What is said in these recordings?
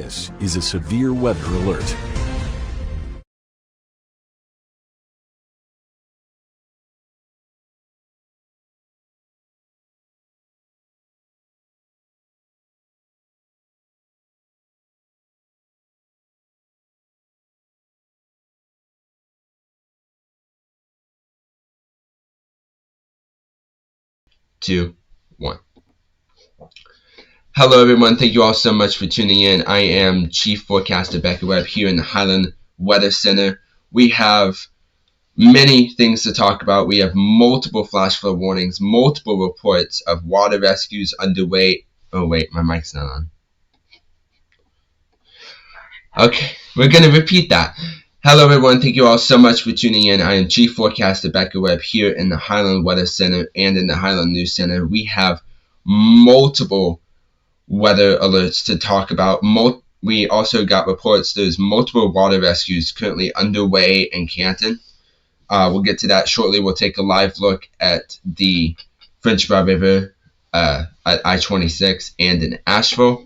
This is a severe weather alert. Two, one. Hello everyone, thank you all so much for tuning in. I am Chief Forecaster Becky Webb here in the Highland Weather Center. We have many things to talk about. We have multiple flash flood warnings, multiple reports of water rescues underway. Oh wait, my mic's not on. Okay, we're going to repeat that. Hello everyone, thank you all so much for tuning in. I am Chief Forecaster Becky Webb here in the Highland Weather Center and in the Highland News Center. We have multiple weather alerts to talk about. We also got reports there's multiple water rescues currently underway in Canton. We'll get to that shortly. We'll take a live look at the French Broad River at I-26 and in Asheville.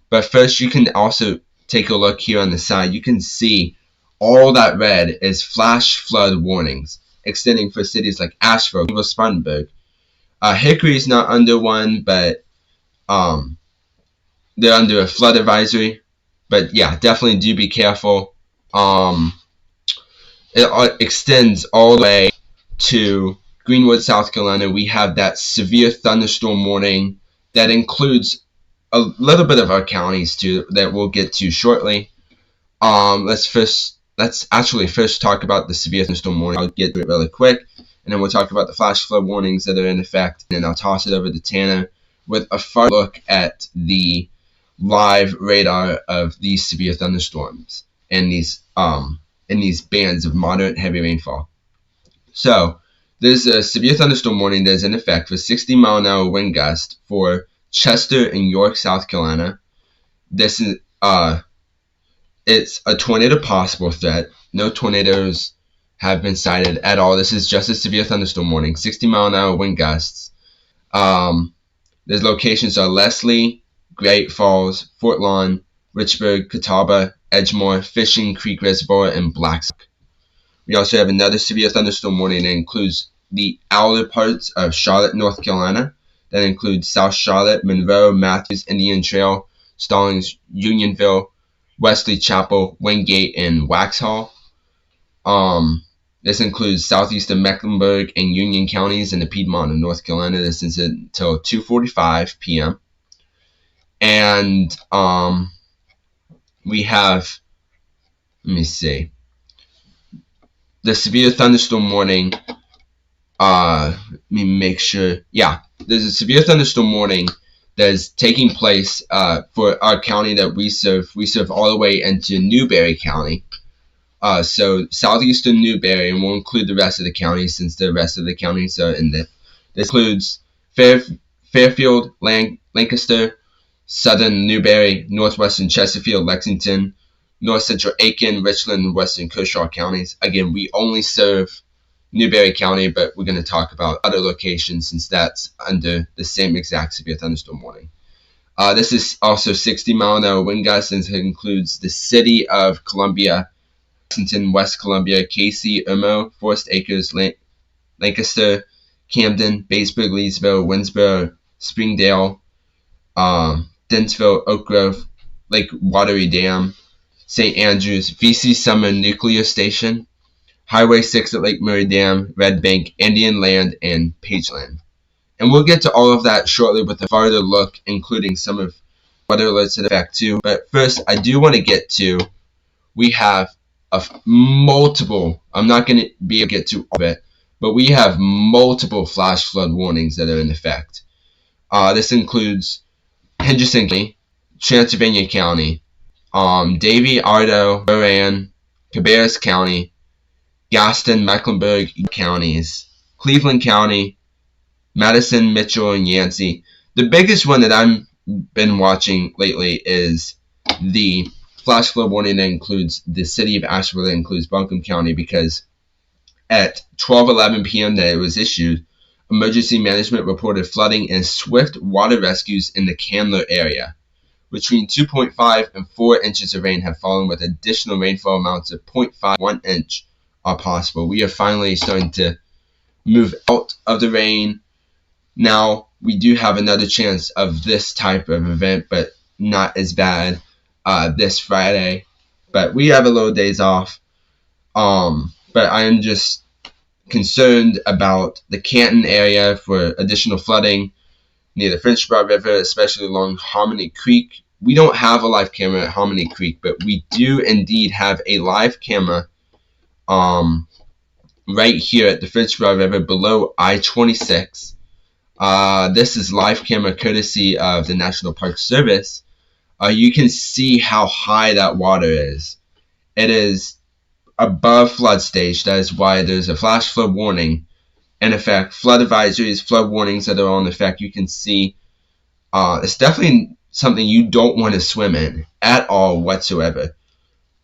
But first, you can also take a look here on the side. You can see all that red is flash flood warnings extending for cities like Asheville, Spartanburg. Hickory is not under one, but they're under a flood advisory. But yeah, definitely do be careful. It extends all the way to Greenwood, South Carolina. We have that severe thunderstorm warning that includes a little bit of our counties too that we'll get to shortly. Let's actually first talk about the severe thunderstorm warning. I'll get to it really quick, and then we'll talk about the flash flood warnings that are in effect, and then I'll toss it over to Tanner with a further look at the live radar of these severe thunderstorms and these bands of moderate heavy rainfall. So there's a severe thunderstorm warning that is in effect for 60-mile-an-hour wind gust for Chester and York, South Carolina. This is it's a tornado possible threat. No tornadoes have been sighted at all. This is just a severe thunderstorm warning. 60-mile-an-hour wind gusts. There's locations are Leslie, Great Falls, Fort Lawn, Richburg, Catawba, Edgemoor, Fishing Creek Reservoir, and Blackstock. We also have another severe thunderstorm warning that includes the outer parts of Charlotte, North Carolina. That includes South Charlotte, Monroe, Matthews, Indian Trail, Stallings, Unionville, Wesley Chapel, Wingate, and Waxhaw. This includes southeastern Mecklenburg and Union counties in the Piedmont of North Carolina. This is until 2:45 p.m. And we have, let me see, the severe thunderstorm warning. Let me make sure. Yeah, there's a severe thunderstorm warning that is taking place for our county that we serve. We serve all the way into Newberry County. So southeastern Newberry, and we'll include the rest of the counties since the rest of the counties are in there. This includes Fairfield, Lancaster, southern Newberry, northwestern Chesterfield, Lexington, north central Aiken, Richland, and western Kershaw counties. Again, we only serve Newberry County, but we're going to talk about other locations since that's under the same exact severe thunderstorm warning. This is also 60-mile-an-hour wind gusts, and it includes the city of Columbia, Lexington, West Columbia, Casey, Irmo, Forest Acres, Lancaster, Camden, Batesburg, Leesville, Winsboro, Springdale, Dennisville, Oak Grove, Lake Watery Dam, St. Andrews, VC Summer Nuclear Station, Highway 6 at Lake Murray Dam, Red Bank, Indian Land, and Pageland. And we'll get to all of that shortly with a farther look, including some of weather alerts in effect too. But first, I do want to get to, we have multiple, I'm not going to be able to get to all of it, but we have multiple flash flood warnings that are in effect. This includes Henderson County, Transylvania County, Davie, Ardo, Moran, Cabarrus County, Gaston, Mecklenburg counties, Cleveland County, Madison, Mitchell, and Yancey. The biggest one that I've been watching lately is the flash flood warning that includes the city of Asheville, that includes Buncombe County, because at 12:11 p.m. that it was issued, emergency management reported flooding and swift water rescues in the Candler area. between 2.5 and 4 inches of rain have fallen, with additional rainfall amounts of 0.5 1 inch are possible. We are finally starting to move out of the rain. Now, we do have another chance of this type of event, but not as bad this Friday. But we have a little days off. But I am just concerned about the Canton area for additional flooding near the French Broad River, especially along Harmony Creek. We don't have a live camera at Harmony Creek, but we do indeed have a live camera right here at the French Broad River below I-26. This is live camera courtesy of the National Park Service. You can see how high that water is. It is above flood stage. That is why there's a flash flood warning in effect. Flood advisories, flood warnings that are on effect. You can see it's definitely something you don't want to swim in at all whatsoever.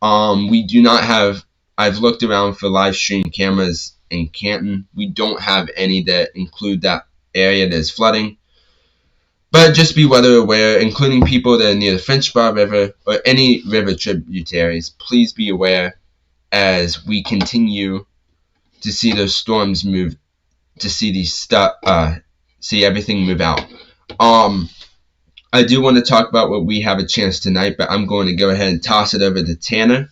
We do not have, I've looked around for live stream cameras in Canton. We don't have any that include that area that is flooding. But just be weather aware, including people that are near the French Broad River or any river tributaries. Please be aware as we continue to see those storms move, to see these see everything move out. I do want to talk about what we have a chance tonight, but I'm going to go ahead and toss it over to Tanner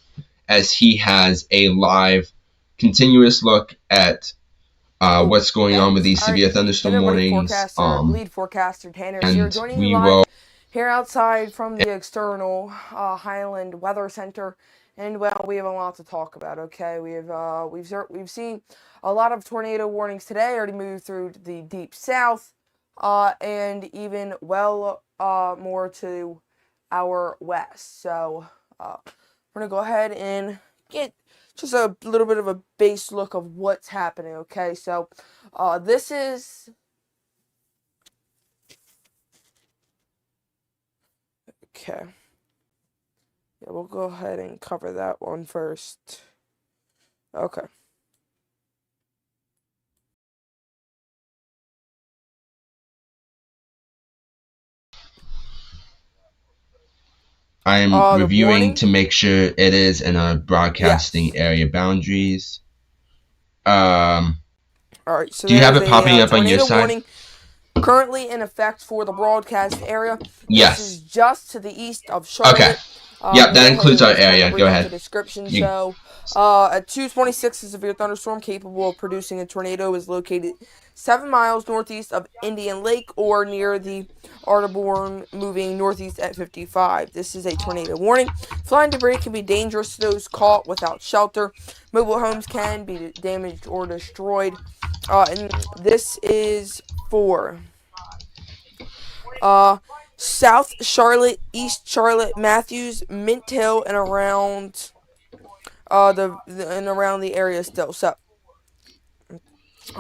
as he has a live, continuous look at what's going on with these severe thunderstorm warnings. Lead forecaster Tanner here, joining you live here outside from the external Highland Weather Center. And well, we have a lot to talk about. Okay, we've seen a lot of tornado warnings today. Already moved through the deep south, and even more to our west. So we're gonna go ahead and get just a little bit of a base look of what's happening. Okay, so this is okay. Yeah, we'll go ahead and cover that one first. Okay. I am reviewing to make sure it is in our broadcasting area boundaries. All right. So do you have it popping up on your side? Warning currently in effect for the broadcast area. Yes. This is just to the east of Charlotte. Okay. Yep, that includes our area. Go ahead. The description. So, at 2:26, a severe thunderstorm capable of producing a tornado is located 7 miles northeast of Indian Lake or near the Arterburn, moving northeast at 55. This is a tornado warning. Flying debris can be dangerous to those caught without shelter. Mobile homes can be damaged or destroyed. And this is for South Charlotte, East Charlotte, Matthews, Mint Hill, and around the area still. So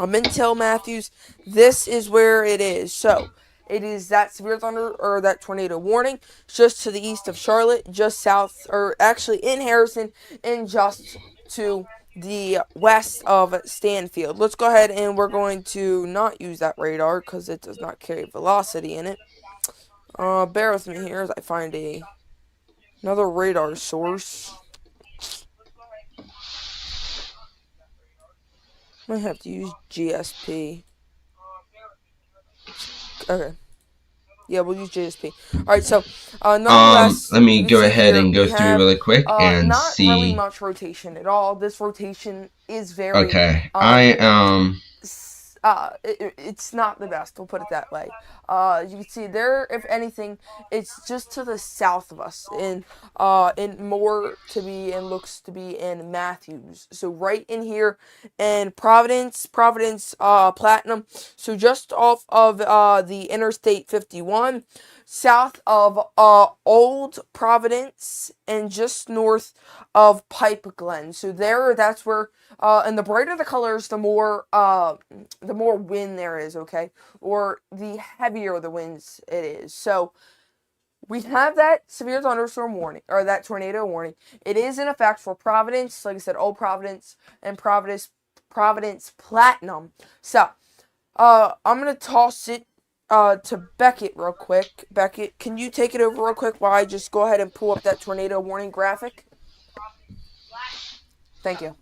Mint Hill, Matthews, this is where it is. So it is that severe thunder or that tornado warning just to the east of Charlotte, just south, or actually in Harrison, and just to the west of Stanfield. Let's go ahead and we're going to not use that radar because it does not carry velocity in it. Bear with me here as I find another radar source. I might have to use GSP. Okay. Yeah, we'll use GSP. Alright, so nonetheless, let me go ahead and go through really quick and not see. Not really much rotation at all. This rotation is very okay. It's not the best, we'll put it that way. You can see there, if anything, it's just to the south of us, in more to be and looks to be in Matthews. So right in here in Providence, Platinum. So just off of the Interstate 51, south of Old Providence, and just north of Pipe Glen. So that's where, and the brighter the colors, the more wind there is, okay? Or the heavier the winds it is. So we have that severe thunderstorm warning, or that tornado warning. It is in effect for Providence, like I said, Old Providence and Providence Platinum. So I'm gonna toss it to Beckett real quick. Beckett, can you take it over real quick while I just go ahead and pull up that tornado warning graphic? Thank you.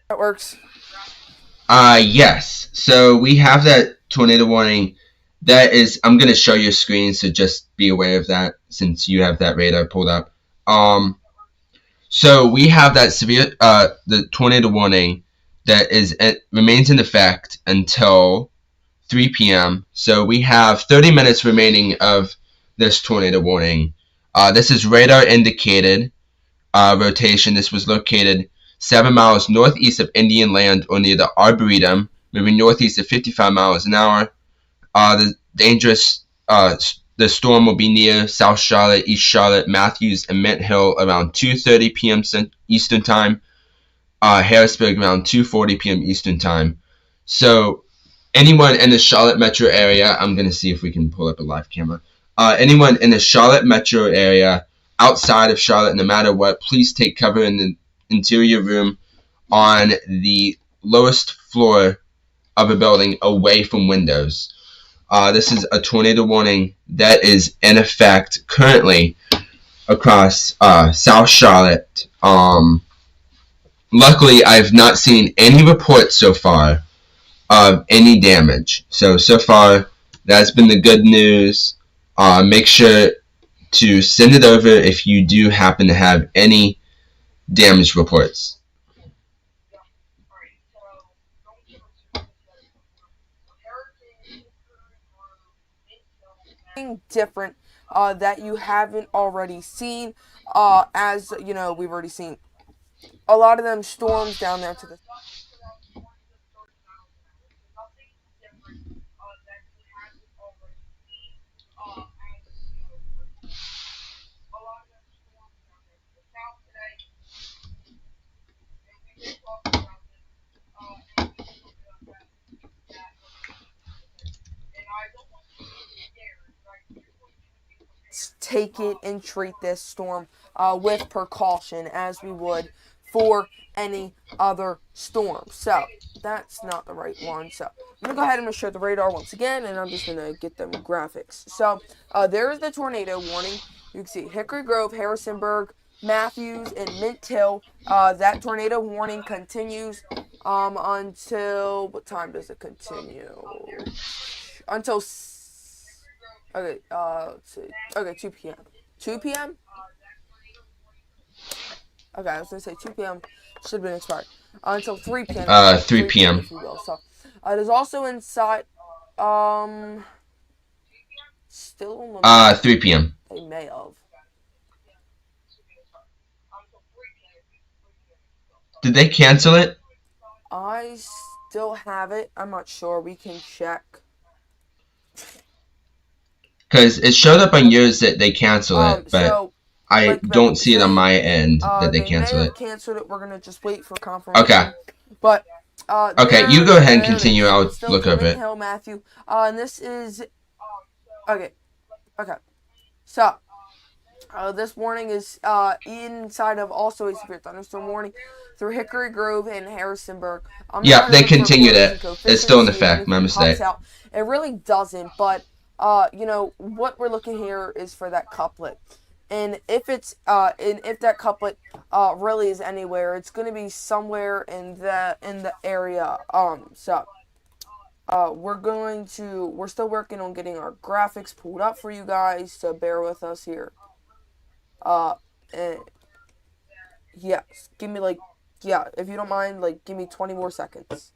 That works. Yes. So we have that tornado warning. That is, I'm gonna show your screen, so just be aware of that since you have that radar pulled up. So we have that severe, the tornado warning that it remains in effect until 3 p.m. So we have 30 minutes remaining of this tornado warning. This is radar indicated rotation. This was located 7 miles northeast of Indian Land or near the Arboretum, moving northeast at 55 miles an hour. The storm will be near South Charlotte, East Charlotte, Matthews, and Mint Hill around 2:30 p.m. Eastern Time. Harrisburg around 2:40 p.m. Eastern Time. So anyone in the Charlotte metro area, I'm going to see if we can pull up a live camera. Anyone in the Charlotte metro area, outside of Charlotte, no matter what, please take cover in the interior room on the lowest floor of a building away from windows. This is a tornado warning that is in effect currently across South Charlotte. Luckily, I've not seen any reports so far of any damage. So far, that's been the good news. Make sure to send it over if you do happen to have any damage reports. Different that you haven't already seen. As you know, we've already seen a lot of them storms down there to the take it and treat this storm with precaution as we would for any other storm. So that's not the right one. So I'm gonna go ahead and show the radar once again, and I'm just gonna get them graphics. So there is the tornado warning. You can see Hickory Grove, Harrisonburg, Matthews, and Mint Hill. That tornado warning continues until what time does it continue? Until okay, let's see. Okay, 2 p.m. 2 p.m. Okay, I was gonna say 2 p.m. should have been expired until 3 p.m. 3 p.m. if you will. So it is also inside. Still on the 3 p.m. They may have. Did they cancel it? I still have it. I'm not sure. We can check. Because it showed up on yours that they canceled it, but So, I like don't Becky see it on said, my end that they may canceled have it. canceled it. We're gonna just wait for confirmation. Okay. But Okay, you go ahead and continue. I'll still look over it. Hill, Matthew. And this is okay. Okay. So this warning is inside of also a severe thunderstorm warning through Hickory Grove and Harrisonburg. Yeah, they continued it. It's still in effect. My mistake. It really doesn't, but you know what we're looking here is for that couplet, and if it's if that couplet really is anywhere, it's going to be somewhere in the area. So we're still working on getting our graphics pulled up for you guys, so bear with us here. And yes, give me if you don't mind, give me 20 more seconds.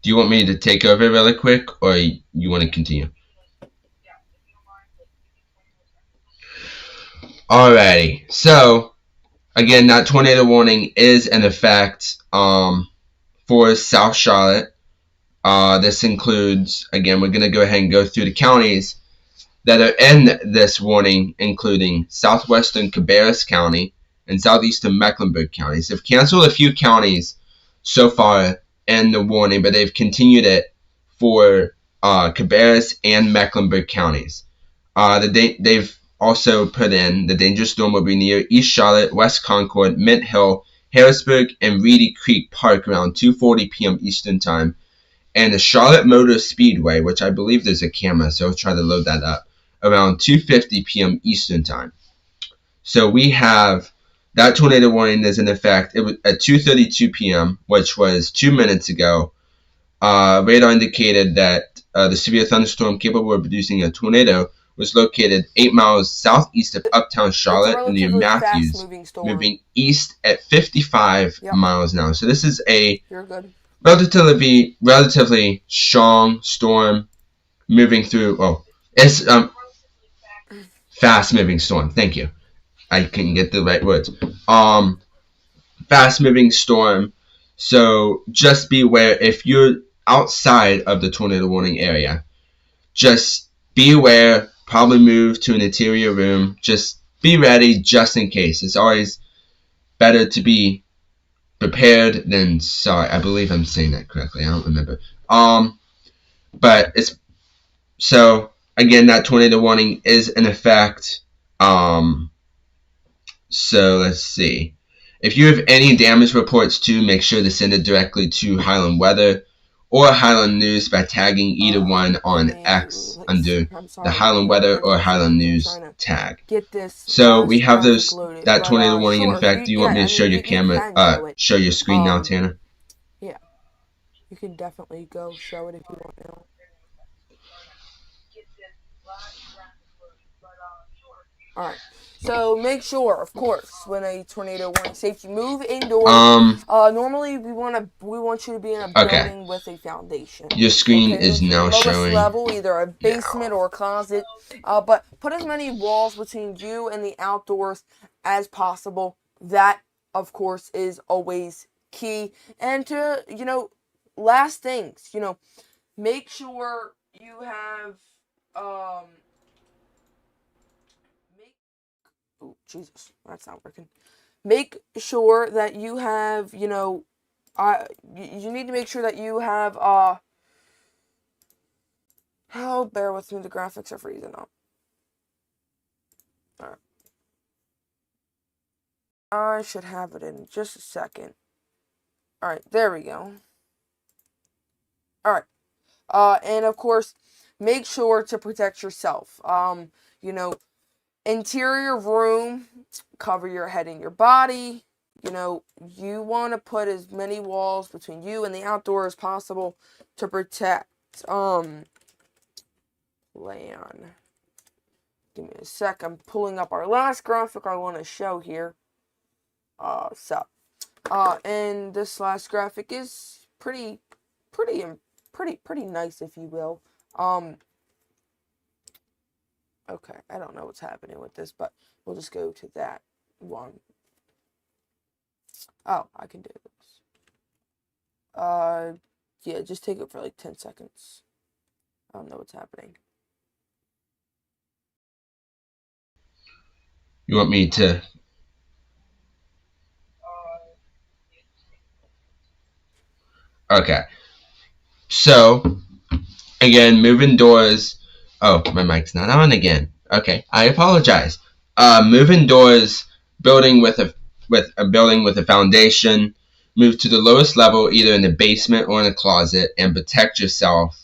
Do you want me to take over really quick, or you want to continue? Alrighty. So, again, that tornado warning is in effect for South Charlotte. This includes, again, we're going to go ahead and go through the counties that are in this warning, including southwestern Cabarrus County and southeastern Mecklenburg counties. They've canceled a few counties so far in the warning, but they've continued it for Cabarrus and Mecklenburg counties. They've also put in the dangerous storm will be near East Charlotte, West Concord, Mint Hill, Harrisburg, and Reedy Creek Park around 2:40 p.m. Eastern Time, and the Charlotte Motor Speedway, which I believe there's a camera, so I'll try to load that up, around 2:50 p.m. Eastern Time. So we have that tornado warning is in effect. It was at 2:32 p.m., which was 2 minutes ago. Radar indicated that the severe thunderstorm capable of producing a tornado was located 8 miles southeast of uptown Charlotte near Matthews, moving east at 55 miles an hour. So this is a relatively strong storm moving through. Oh, it's fast moving storm. Thank you. I can get the right words. Fast moving storm. So just be aware if you're outside of the tornado warning area. Just be aware. Probably move to an interior room. Just be ready just in case. It's always better to be prepared than sorry. I believe I'm saying that correctly. I don't remember. But it's so again that tornado warning is in effect. So let's see. If you have any damage reports too, make sure to send it directly to Highland Weather or Highland News by tagging either one on X under the Highland Weather or Highland News tag. So we have that tornado warning in effect. Do you want me to show your camera, show your screen now, Tanner? Yeah, you can definitely go show it if you want now. Alright, so make sure, of course, when a tornado warning safety, move indoors. Normally we want you to be in a building with a foundation. Your screen is now lowest showing level, either a basement or a closet. But put as many walls between you and the outdoors as possible. That, of course, is always key. And to, last things, make sure you have oh, Jesus, that's not working. Make sure that you have, you need to make sure that you have, bear with me, the graphics are freezing up. Alright. I should have it in just a second. Alright, there we go. Alright. And of course, make sure to protect yourself. Interior room, cover your head and your body. You want to put as many walls between you and the outdoor as possible to protect land. Give me a sec. I'm pulling up our last graphic I want to show here. And this last graphic is pretty nice, if you will. Okay, I don't know what's happening with this, but we'll just go to that one. Oh, I can do this. Yeah, just take it for like 10 seconds. I don't know what's happening. You want me to? Okay. So, again, move indoors. Oh, my mic's not on again. Okay, I apologize. Move indoors, building with a foundation. Move to the lowest level, either in the basement or in a closet, and protect yourself.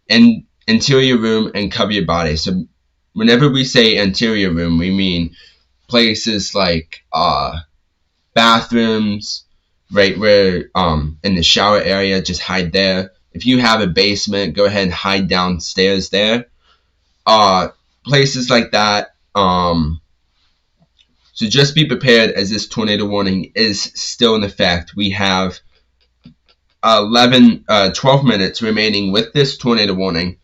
In interior room and cover your body. So, whenever we say interior room, we mean places like bathrooms, right where in the shower area, just hide there. If you have a basement, go ahead and hide downstairs there. Places like that. So just be prepared as this tornado warning is still in effect. We have 12 minutes remaining with this tornado warning.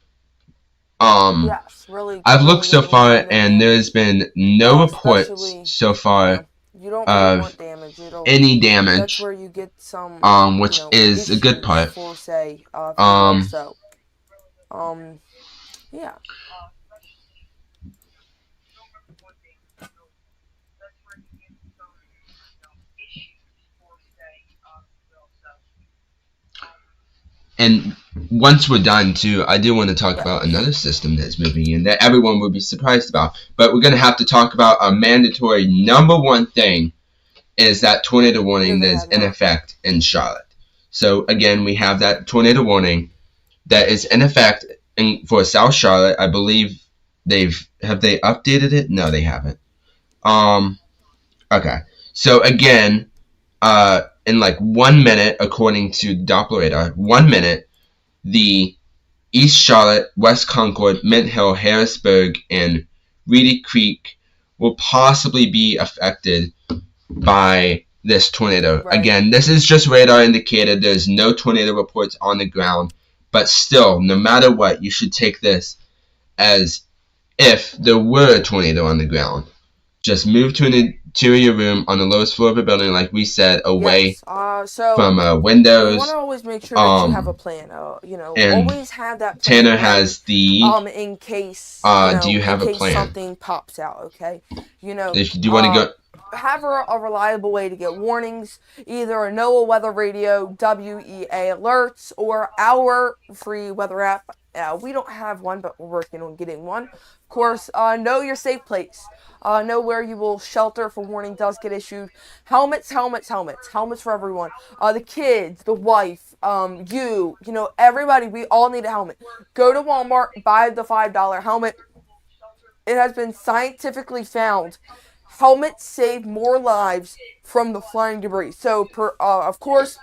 Yes, really. I've looked so far, and there's been no reports so far of any damage. That's where you get some, which is a good part. For say, yeah. And once we're done, too, I do want to talk about another system that's moving in that everyone will be surprised about. But we're going to have to talk about a mandatory #1 thing is that tornado warning that is in effect in Charlotte. So, again, we have that tornado warning that is in effect for South Charlotte. I believe have they updated it? No, they haven't. Okay. So, again, in like 1 minute, according to Doppler radar, 1 minute, the East Charlotte, West Concord, Mint Hill, Harrisburg, and Reedy Creek will possibly be affected by this tornado. Right. Again, this is just radar indicated. There's no tornado reports on the ground. But still, no matter what, you should take this as if there were a tornado on the ground. Just move to an interior room on the lowest floor of a building, like we said, away from windows. You want to always make sure that you have a plan. Always have that plan. Tanner has the. In case. Do you have a plan? Something pops out. Okay. Do you want to go? Have a reliable way to get warnings, either a NOAA weather radio, WEA alerts, or our free weather app. We don't have one, but we're working on getting one. Of course, know your safe place. Know where you will shelter if a warning does get issued. Helmets for everyone. The kids, the wife, everybody. We all need a helmet. Go to Walmart, buy the $5 helmet. It has been scientifically found. Helmets save more lives from the flying debris. So, of course,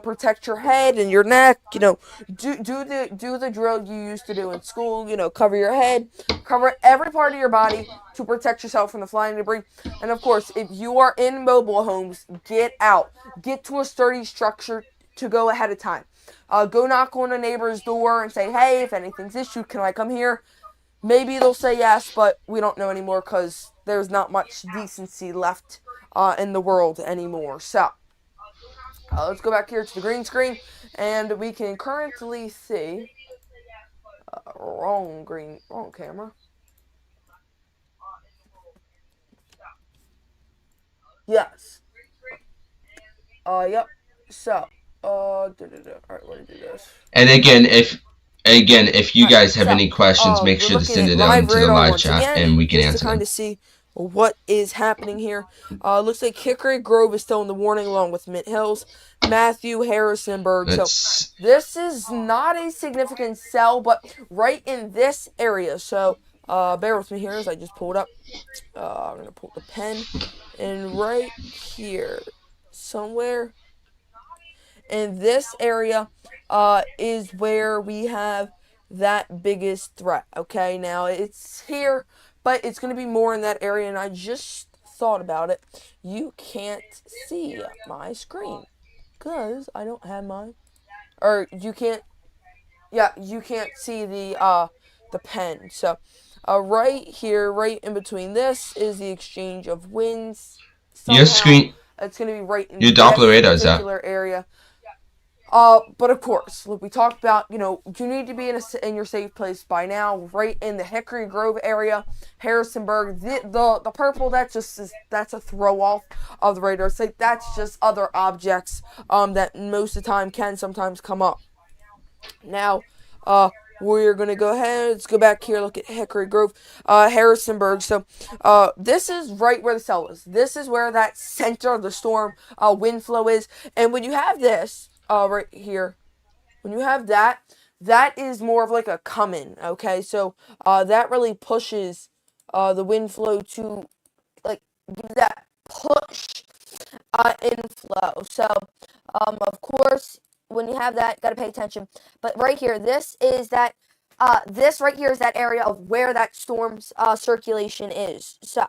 protect your head and your neck. Do the drill you used to do in school. Cover your head, cover every part of your body to protect yourself from the flying debris. And of course, if you are in mobile homes, get out. Get to a sturdy structure to go ahead of time. Go knock on a neighbor's door and say, hey, if anything's issued, can I come here? Maybe they'll say yes, but we don't know anymore because there's not much decency left in the world anymore. So, let's go back here to the green screen, and we can currently see... wrong camera. Yes. Yep. So, alright, let me do this. And again, if you guys have any questions, make sure to send it down to the live chat, and we can answer them. To kind of see what is happening here. Looks like Hickory Grove is still in the warning, along with Mint Hills, Matthew, Harrisonburg. So this is not a significant cell, but right in this area. So bear with me here as I just pulled up. I'm gonna pull the pen, and right here, somewhere in this area, is where we have that biggest threat. Okay, now it's here, but it's going to be more in that area, and I just thought about it. You can't see my screen because I don't have mine, or you can't see the pen. So right here, right in between this, is the exchange of winds. Somehow, your screen, it's going to be right in your Doppler radar is that particular area. But of course, look, we talked about, you need to be in your safe place by now, right in the Hickory Grove area, Harrisonburg. The purple, that's a throw off of the radar. It's like, that's just other objects, that most of the time can sometimes come up. Now, we're going to go ahead, let's go back here, look at Hickory Grove, Harrisonburg. So, this is right where the cell is. This is where that center of the storm, wind flow is. And when you have this, right here, when you have that is more of like a come-in, okay? So, that really pushes, the wind flow to, like, give that push, inflow. So, of course, when you have that, gotta pay attention. But right here, this right here is that area of where that storm's, circulation is. So,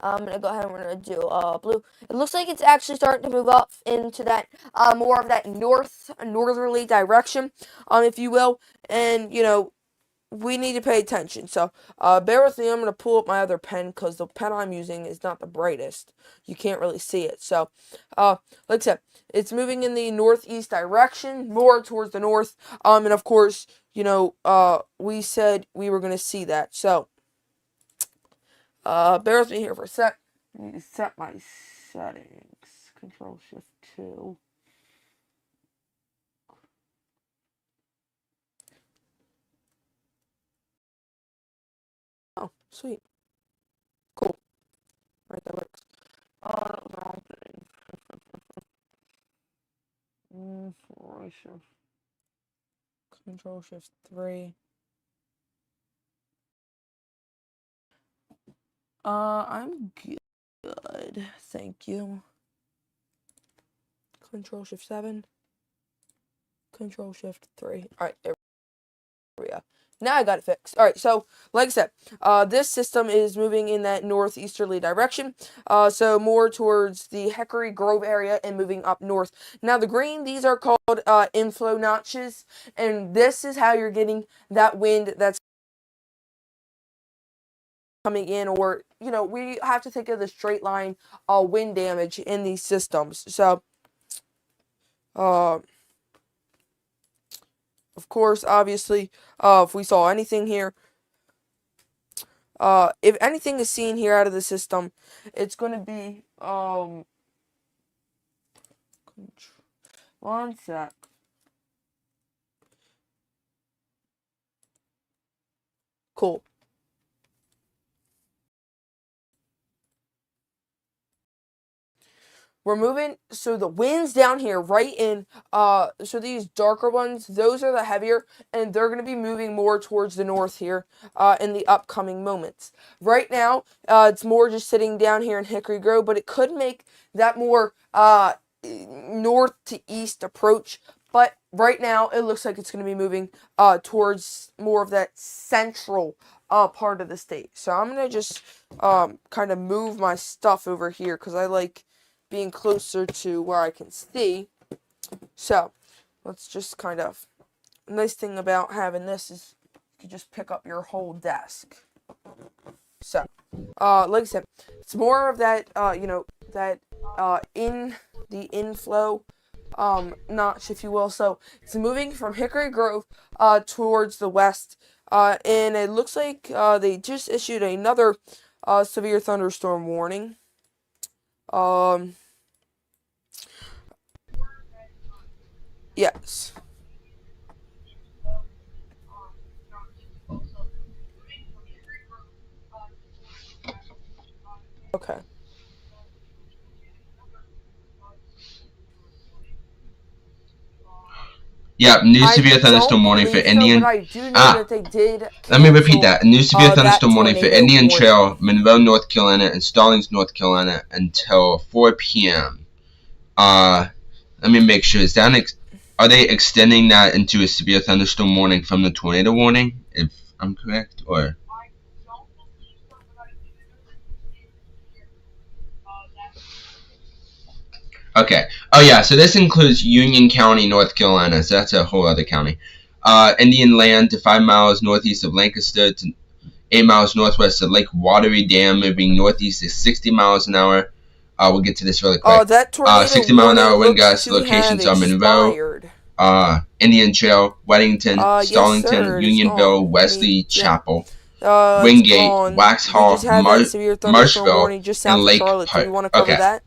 I'm going to go ahead and we're going to do blue. It looks like it's actually starting to move up into that, more of that northerly direction, if you will. And, we need to pay attention. So, bear with me. I'm going to pull up my other pen because the pen I'm using is not the brightest. You can't really see it. So, like I said, it's moving in the northeast direction, more towards the north. And of course, we said we were going to see that. So, bear with me here for a sec. I need to set my settings. Control-Shift-2. Sweet. Cool. Alright, that works. The wrong thing. Control Shift 3. I'm good. Thank you. Control Shift 7. Control Shift 3. Alright, there we go. Now I got it fixed. Alright, so, like I said, this system is moving in that northeasterly direction. So more towards the Hickory Grove area and moving up north. Now, the green, these are called inflow notches. And this is how you're getting that wind that's coming in, or, you know, we have to think of the straight line wind damage in these systems. So, of course, obviously, if we saw anything here, if anything is seen here out of the system, it's going to be, one sec. Cool. We're moving, so the winds down here, right in, so these darker ones, those are the heavier, and they're going to be moving more towards the north here, in the upcoming moments. Right now, it's more just sitting down here in Hickory Grove, but it could make that more, north to east approach, but right now, it looks like it's going to be moving, towards more of that central, part of the state. So I'm going to just, kind of move my stuff over here, because I like being closer to where I can see. So, let's just kind of, the nice thing about having this is you can just pick up your whole desk. So, like I said, it's more of that, you know, that, in the inflow, notch, if you will. So, it's moving from Hickory Grove, towards the west, and it looks like, they just issued another, severe thunderstorm warning. Yes. Okay. Yeah, new I severe thunderstorm don't warning for believe so, Indian. but I do know that they did Let me repeat cancel, that. A new severe that thunderstorm warning for tornado Indian warning. Trail, Monroe, North Carolina, and Stallings, North Carolina, until 4 p.m. Let me make sure. Are they extending that into a severe thunderstorm warning from the tornado warning? If I'm correct, or okay. Oh yeah. So this includes Union County, North Carolina. So that's a whole other county. Indian Land to 5 miles northeast of Lancaster to 8 miles northwest of Lake Watery Dam, moving northeast at 60 miles an hour. We'll get to this really quick. That tornado 60 mile an hour warning wind looks gusts. to Locations have are Monroe, expired. Indian Trail, Weddington, Yes, Stallington, sir, it is Unionville, gone. Wesley, Yeah. Chapel, It's Wingate, gone. We Waxhaw, just had that severe thunderstorm Marshville, warning just south and of Lake Charlotte. Do you Park. want to cover Okay, that?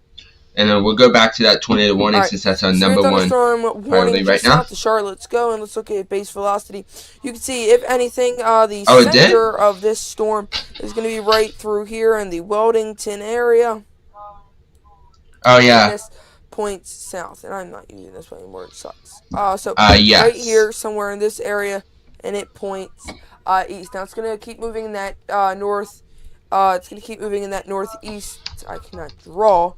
and then we'll go back to that tornado warning Alright, since that's our severe number one thunderstorm priority warning right just now. south of Charlotte. Let's go and let's look at base velocity. You can see, if anything, the Oh, it did? center of this storm is going to be right through here in the Weldington area. Oh And yeah. this points south, and I'm not using this one anymore. It sucks. So Yes. right here, somewhere in this area, and it points east. Now it's gonna keep moving in that north. It's gonna keep moving in that northeast. I cannot draw.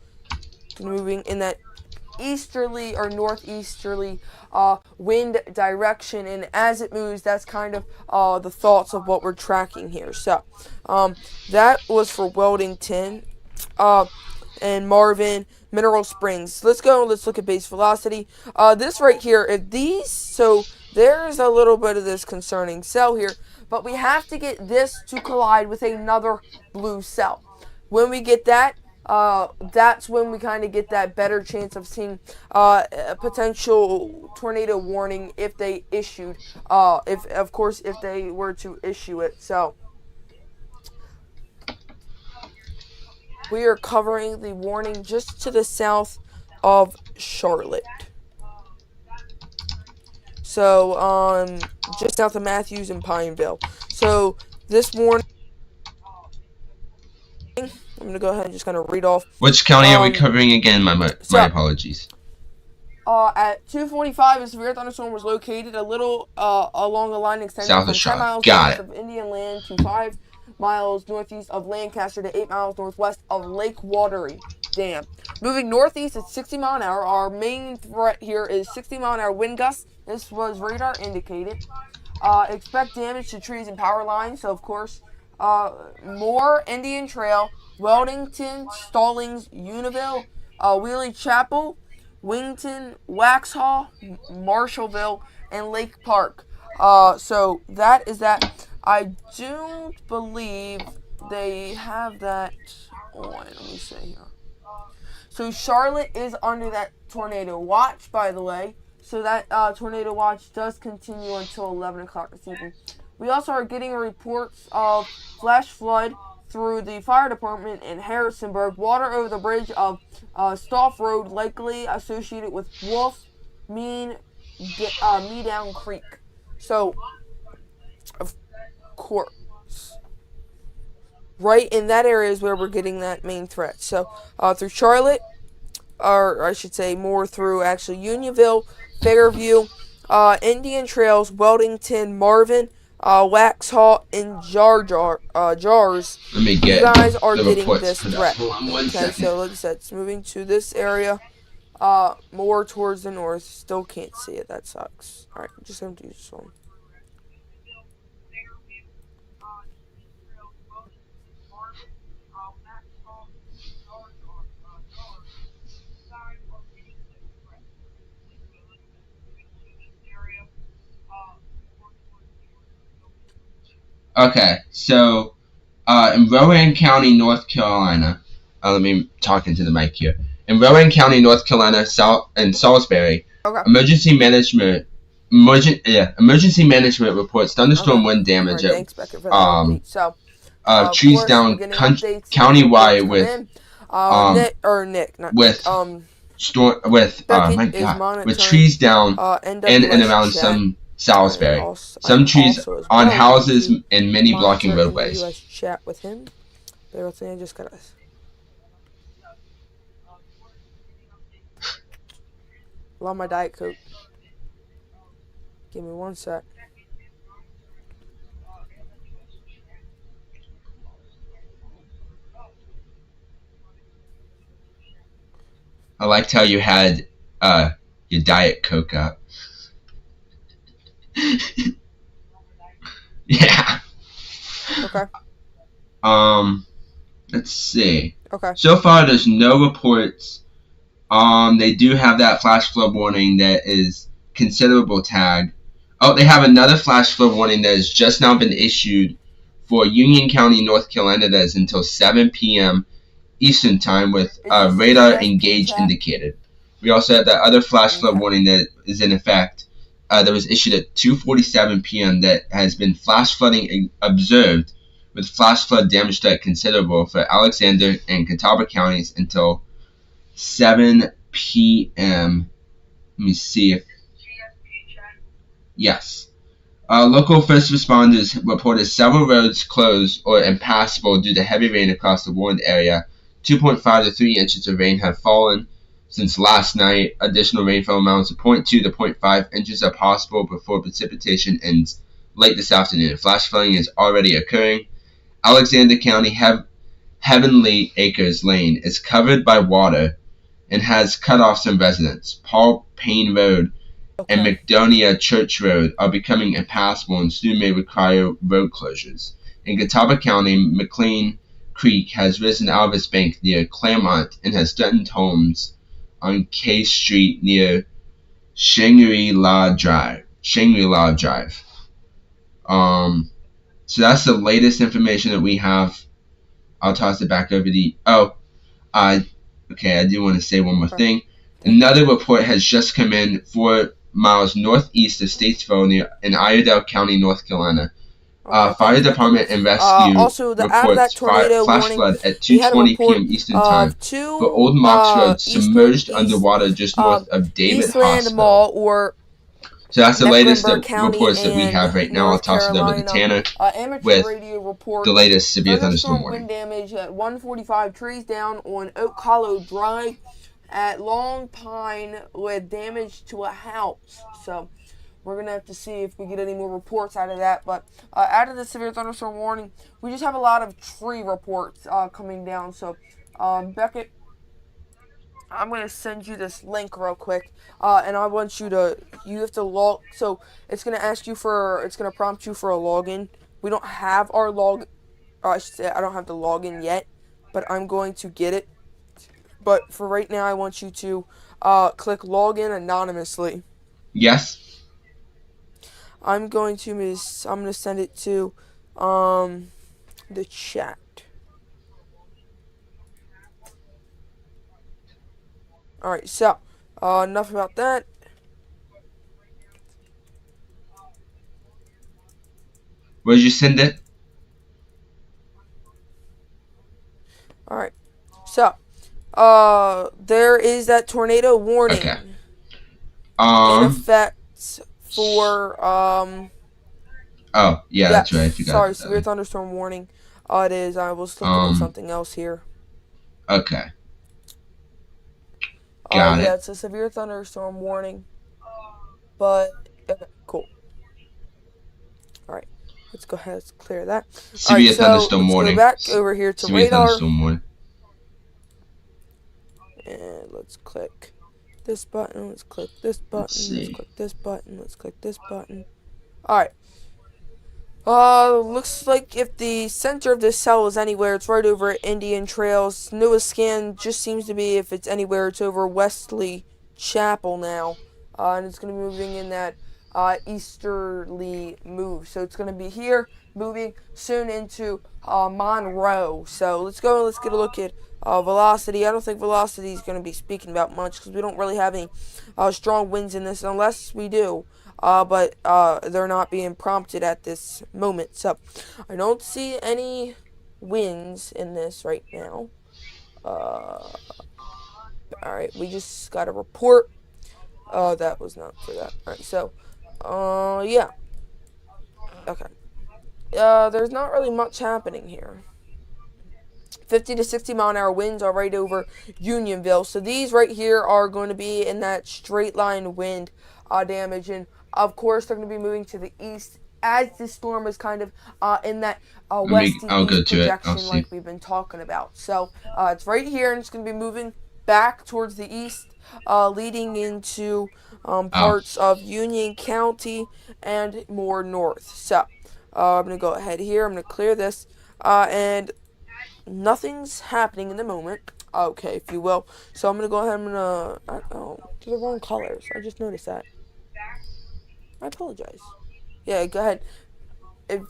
It's moving in that easterly or northeasterly wind direction, and as it moves, that's kind of the thoughts of what we're tracking here. So that was for Weldington. And Marvin, Mineral Springs. Let's go. Let's look at base velocity. This right here, if these, so there's a little bit of this concerning cell here, but we have to get this to collide with another blue cell. When we get that, that's when we kind of get that better chance of seeing a potential tornado warning if they issued, if of course if they were to issue it. So we are covering the warning just to the south of Charlotte. So, just south of Matthews and Pineville. So, this warning I'm gonna go ahead and just kind of read off. Which county are we covering again? My apologies. At 2:45, a severe thunderstorm was located a little along the line extending South from of 10 Charlotte. miles Got north it. of Indian Land to 5 miles northeast of Lancaster to 8 miles northwest of Lake Watery Dam. Moving northeast at 60 mile an hour. Our main threat here is 60 mile an hour wind gusts. This was radar indicated. Expect damage to trees and power lines. So, of course, Moore, Indian Trail, Weldington, Stallings, Univille, Wheelie Chapel, Wington, Waxhaw, Marshallville, and Lake Park. So that is that. I don't believe they have that on. Let me see here. So Charlotte is under that tornado watch, by the way. So that tornado watch does continue until 11 o'clock this evening. We also are getting reports of flash flood through the fire department in Harrisonburg. Water over the bridge of Stoff Road, likely associated with Wolf Mean Down Creek. So, of course, right in that area is where we're getting that main threat. So, through Charlotte, or I should say more through actually Unionville, Fairview, Indian Trails, Weldington, Marvin, Waxhaw, and Jars. Let me get you guys are the getting reports this for that. threat. Hold on one Okay, second. so like I said, it's moving to this area, more towards the north. Still can't see it. That sucks. All right, I'm just gonna do this one. Okay, so in Rowan County, North Carolina, let me talk into the mic here. In Rowan County, North Carolina, and Salisbury, Okay. emergency management reports thunderstorm wind damage Right, thanks, Beckett, for that update. So, trees course, down we're getting updates countywide with with trees down in and around some Salisbury. Some trees on houses and many blocking roadways. US chat with him. Bear with me, I just gotta. Love my Diet Coke. Give me one sec. I liked how you had your Diet Coke up. Yeah. Okay. Let's see. Okay. So far, there's no reports. They do have that flash flood warning that is considerable tag. Oh, they have another flash flood warning that has just now been issued for Union County, North Carolina. That is until 7 p.m. Eastern time with radar engage indicated. We also have that other flash flood warning that is in effect. That was issued at 2:47 p.m. that has been flash flooding observed with flash flood damage threat considerable for Alexander and Catawba counties until 7 p.m. Let me see if... Yes. Local first responders reported several roads closed or impassable due to heavy rain across the warned area. 2.5 to 3 inches of rain have fallen since last night. Additional rainfall amounts of 0.2 to 0.5 inches are possible before precipitation ends late this afternoon. Flash flooding is already occurring. Alexander County Heavenly Acres Lane is covered by water and has cut off some residents. Paul Payne Road and McDonough Church Road are becoming impassable and soon may require road closures. In Catawba County, McLean Creek has risen out of its bank near Claremont and has threatened homes on K Street near Shangri-La Drive. So that's the latest information that we have. I'll toss it back over to okay, I do want to say one more thing. Another report has just come in 4 miles northeast of Statesville in Iredell County, North Carolina. Fire department and rescue reports flash flood at 2:20 p.m. Eastern time for Old Mox Road submerged underwater just north of David Eastland Hospital. Mall or So that's the latest Mecklenburg County reports that we have right now. I'll North toss it over to Carolina. Tanner Amateur with radio reports the latest severe thunderstorm wind warning. damage at 145 trees down on Oak Hollow Drive at Long Pine with damage to a house. So we're going to have to see if we get any more reports out of that. But out of the severe thunderstorm warning, we just have a lot of tree reports coming down. So, Beckett, I'm going to send you this link real quick. And I want you have to log. So, it's going to prompt you for a login. We don't have our I should say, I don't have the login yet, but I'm going to get it. But for right now, I want you to click login anonymously. Yes. I'm going to send it to the chat. Alright, so enough about that. Where did you send it? Alright. So there is that tornado warning in effect for oh yeah, that's right. I forgot. Sorry, severe thunderstorm warning. It is. I was looking at something else here. Okay. Got it. Yeah, it's a severe thunderstorm warning. But cool. All right, let's go ahead. Let's clear that. Severe thunderstorm warning. Let's go back over here to severe radar. Thunderstorm warning. And let's click this button. Let's click this button. Let's click this button. Let's click this button. All right. Looks like if the center of this cell is anywhere, it's right over at Indian Trails. Newest scan just seems to be if it's anywhere, it's over Wesley Chapel now. And it's going to be moving in that easterly move. So it's going to be here, moving soon into Monroe. So let's get a look at velocity. I don't think velocity is going to be speaking about much because we don't really have any strong winds in this unless we do. But they're not being prompted at this moment. So I don't see any winds in this right now. Alright, we just got a report. That was not for that. Alright, so, yeah. Okay. There's not really much happening here. 50 to 60 mile an hour winds are right over Unionville. So these right here are going to be in that straight line wind damage. And of course, they're going to be moving to the east as the storm is kind of in that west to east projection like we've been talking about. So it's right here, and it's going to be moving back towards the east, leading into parts of Union County and more north. So I'm going to go ahead here. I'm going to clear this, and nothing's happening in the moment. Okay, if you will. So I'm going to go ahead and oh, they're the wrong colors. I just noticed that. I apologize. Yeah, go ahead. If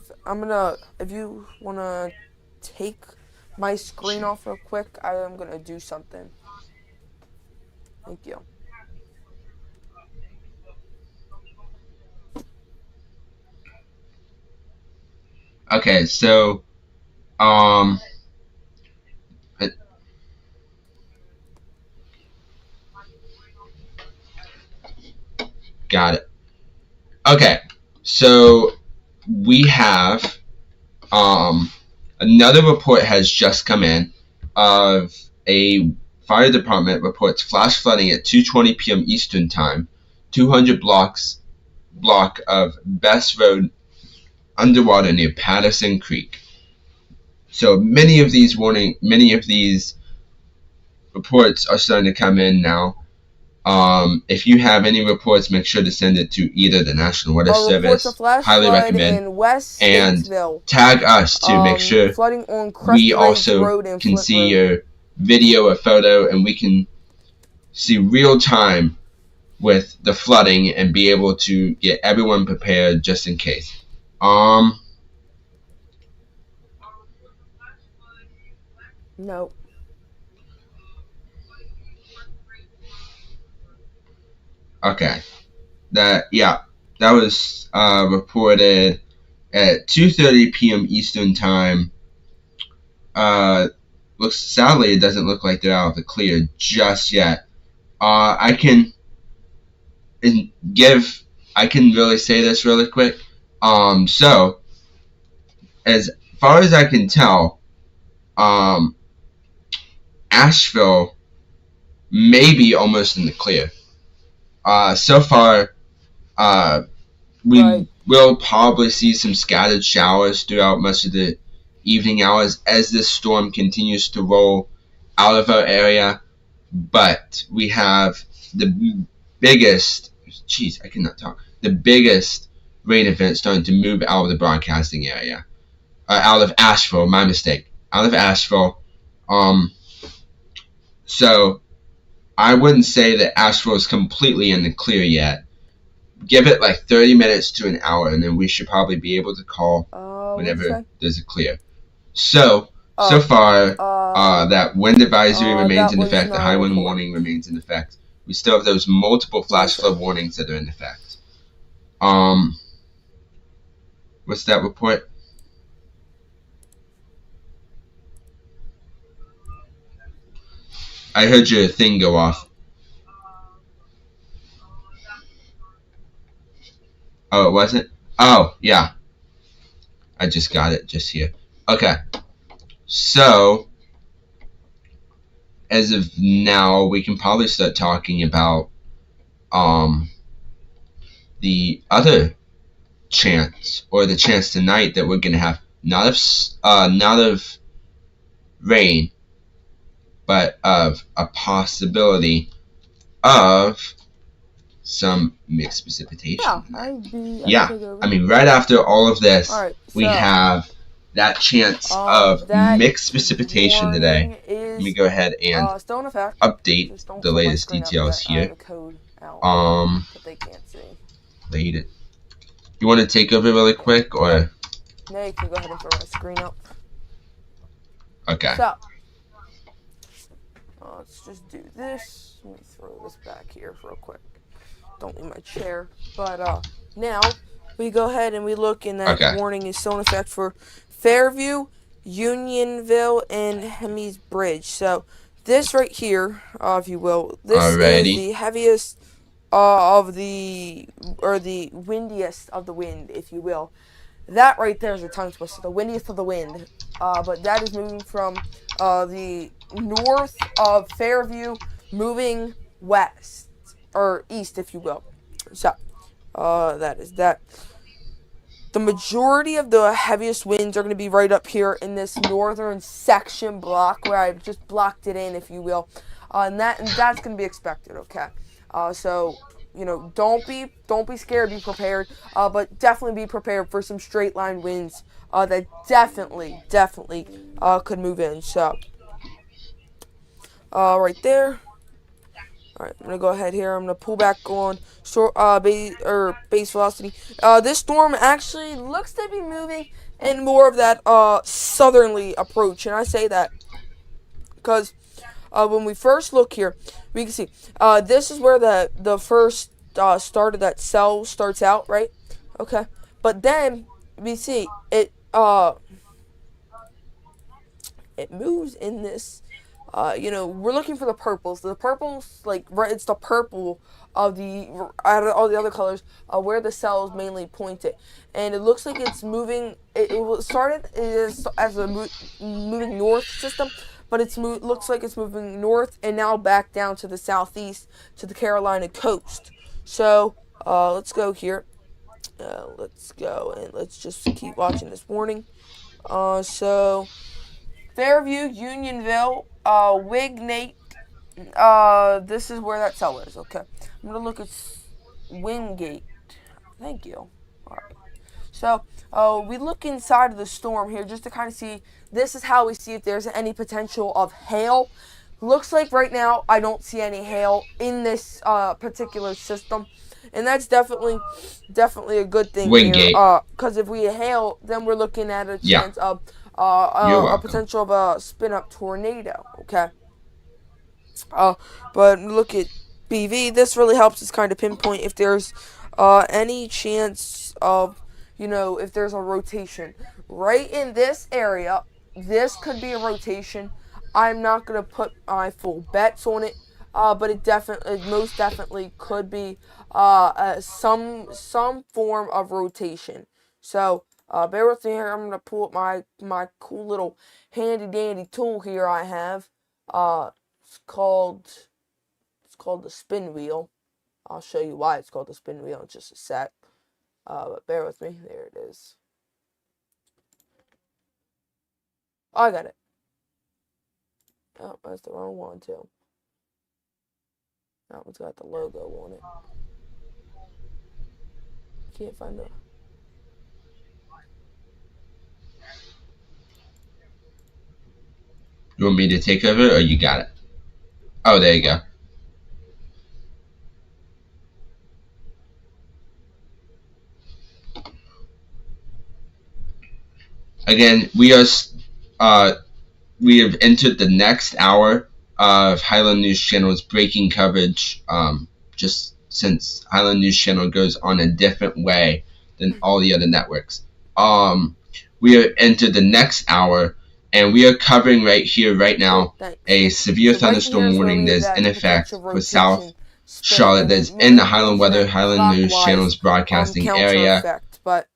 you wanna take my screen off real quick, I am gonna do something. Thank you. Okay, so got it. Okay, so we have another report has just come in of a fire department reports flash flooding at 2:20 p.m. Eastern Time, 200 block of Best Road underwater near Patterson Creek. So many of these reports are starting to come in now. If you have any reports, make sure to send it to either the National Weather Service, highly recommend, and tag us to make sure we also can see your video or photo, and we can see real time with the flooding and be able to get everyone prepared just in case. No. Okay. That was reported at 2:30 p.m. Eastern Time. Sadly, it doesn't look like they're out of the clear just yet. I can give I can really say this really quick. So as far as I can tell, um, Asheville may be almost in the clear. So far, we Right. will probably see some scattered showers throughout much of the evening hours as this storm continues to roll out of our area. But we have the biggest, I cannot talk, the biggest rain event starting to move out of the broadcasting area. Out of Asheville, my mistake. Out of Asheville. So I wouldn't say that Asheville is completely in the clear yet. Give it like 30 minutes to an hour, and then we should probably be able to call What'd you whenever say? there's a clear. So Oh, far, that wind advisory remains that in was effect. The not a Highland report. warning remains in effect. We still have those multiple flash flood warnings that are in effect. What's that report? I heard your thing go off. Oh, it wasn't? Oh, yeah. I just got it just here. Okay. So, as of now, we can probably start talking about the other chance, or the chance tonight that we're gonna have not of rain, but of a possibility of some mixed precipitation tonight. I mean, right after all of this, we have that chance of that mixed precipitation today. warning is Let me go ahead and still in effect. update Just don't the fill my latest screen up details yet. I have here. a code out that they can't see. Late it. You want to take over really quick, or? No, you can go ahead and throw my screen up. Okay. So, let's just do this. Let me throw this back here real quick. Don't leave my chair. But now we go ahead and we look, and that warning is still in effect for Fairview, Unionville, and Hemmy's Bridge. So this right here, if you will, this is the heaviest of the windiest of the wind, if you will. That right there is a tongue twister, the windiest of the wind. But that is moving from the north of Fairview, moving west, or east, if you will. So, that is that. The majority of the heaviest winds are going to be right up here in this northern section block, where I've just blocked it in, if you will. And that's going to be expected, okay? So, you know, don't be scared, be prepared, but definitely be prepared for some straight line winds that definitely could move in. So, right there. All right, I'm gonna go ahead here. I'm gonna pull back on base velocity. This storm actually looks to be moving in more of that southerly approach, and I say that because when we first look here, we can see this is where the first start of that cell starts out, right? Okay, but then we see it moves in this. You know, we're looking for the purples. The purples, like, right, it's the purple of out of all the other colors, where the cells mainly pointed. And it looks like it's moving, it started as a moving north system, but looks like it's moving north and now back down to the southeast to the Carolina coast. So, let's go here. Let's go and let's just keep watching this warning. So, Fairview, Unionville, Wignate. This is where that cell is. Okay, I'm gonna look at Wingate. Thank you. All right. So, we look inside of the storm here just to kind of see. This is how we see if there's any potential of hail. Looks like right now I don't see any hail in this particular system, and that's definitely a good thing Wingate. here. Because if we hail, then we're looking at a chance of a potential of a spin-up tornado, okay? But look at BV. This really helps us kind of pinpoint if there's any chance of, you know, if there's a rotation. Right in this area, this could be a rotation. I'm not going to put my full bets on it, but it most definitely could be some form of rotation. So bear with me here. I'm gonna pull up my cool little handy dandy tool here I have. It's called the spin wheel. I'll show you why it's called the spin wheel in just a sec. But bear with me. There it is. Oh, I got it. Oh, that's the wrong one too. That one's got the logo on it. Can't find the. You want me to take over, or you got it? Oh, there you go. Again, we have entered the next hour of Highland News Channel's breaking coverage. Just since Highland News Channel goes on a different way than all the other networks. We have entered the next hour, and we are covering right here, right now, a severe thunderstorm warning that is in effect for South Charlotte. That is in the Highland Weather, Highland News Channel's broadcasting area. Effect, but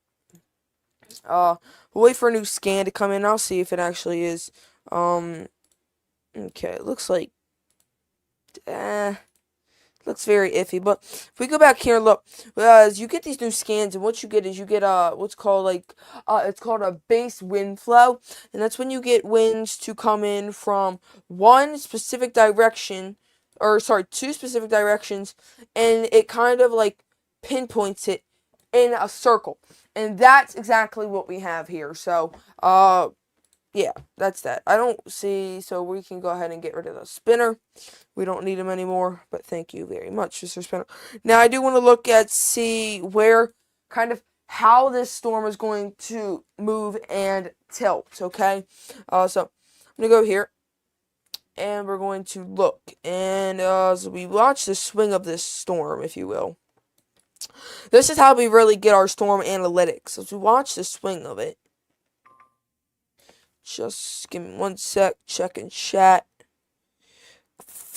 we'll wait for a new scan to come in. I'll see if it actually is. Okay, it looks like looks very iffy. But if we go back here and look, as you get these new scans, and what you get is you get what's called it's called a base wind flow, and that's when you get winds to come in from one specific direction, or sorry, two specific directions, and it kind of like pinpoints it in a circle, and that's exactly what we have here. So yeah, that's that. I don't see, so we can go ahead and get rid of the spinner. We don't need him anymore, but thank you very much, Mr. Spinner. Now, I do want to look at, see where, kind of, how this storm is going to move and tilt, okay? So, I'm going to go here, and we're going to look, and so we watch the swing of this storm, if you will. This is how we really get our storm analytics. As we watch the swing of it, just give me 1 sec, check in chat.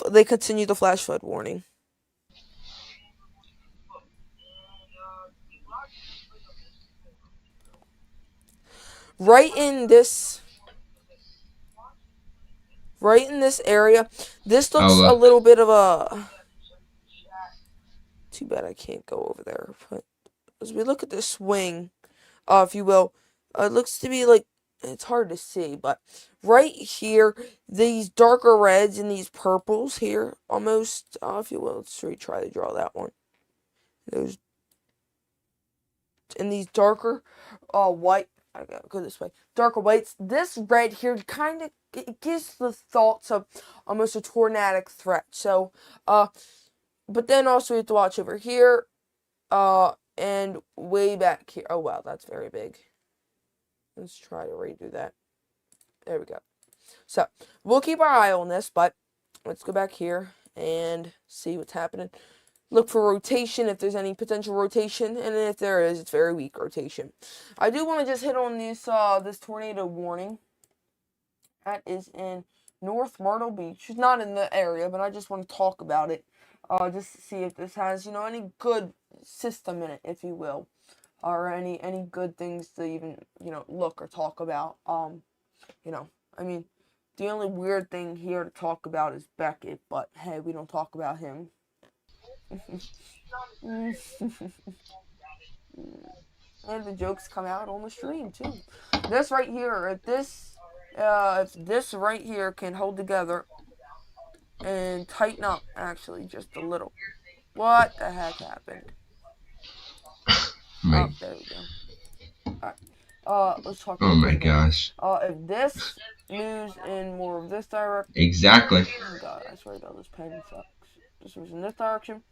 They continue the flash flood warning. Right in this area, this looks a little bit of a. Too bad I can't go over there. But as we look at this swing, if you will, it looks to be like, it's hard to see, but right here, these darker reds and these purples here, almost, if you will, let's retry to draw that one. Those, and these darker, white, I gotta go this way, darker whites, this red here kind of, it gives the thoughts of almost a tornadic threat. So, but then also we have to watch over here, and way back here. Oh, wow, that's very big. Let's try to redo that. There we go. So, we'll keep our eye on this, but let's go back here and see what's happening. Look for rotation, if there's any potential rotation, and if there is, it's very weak rotation. I do want to just hit on this tornado warning. That is in North Myrtle Beach. It's not in the area, but I just want to talk about it. Just to see if this has, any good system in it, if you will. Or any good things to even, look or talk about. I mean, the only weird thing here to talk about is Beckett, but hey, we don't talk about him. And the jokes come out on the stream too. This right here, if this right here can hold together and tighten up, actually, just a little. What the heck happened? Right. Oh, there we go. Alright. Let's talk about Oh my gosh. If this moves in more of this direction. Exactly. Oh god, I swear to God, this pen sucks. This moves in this direction.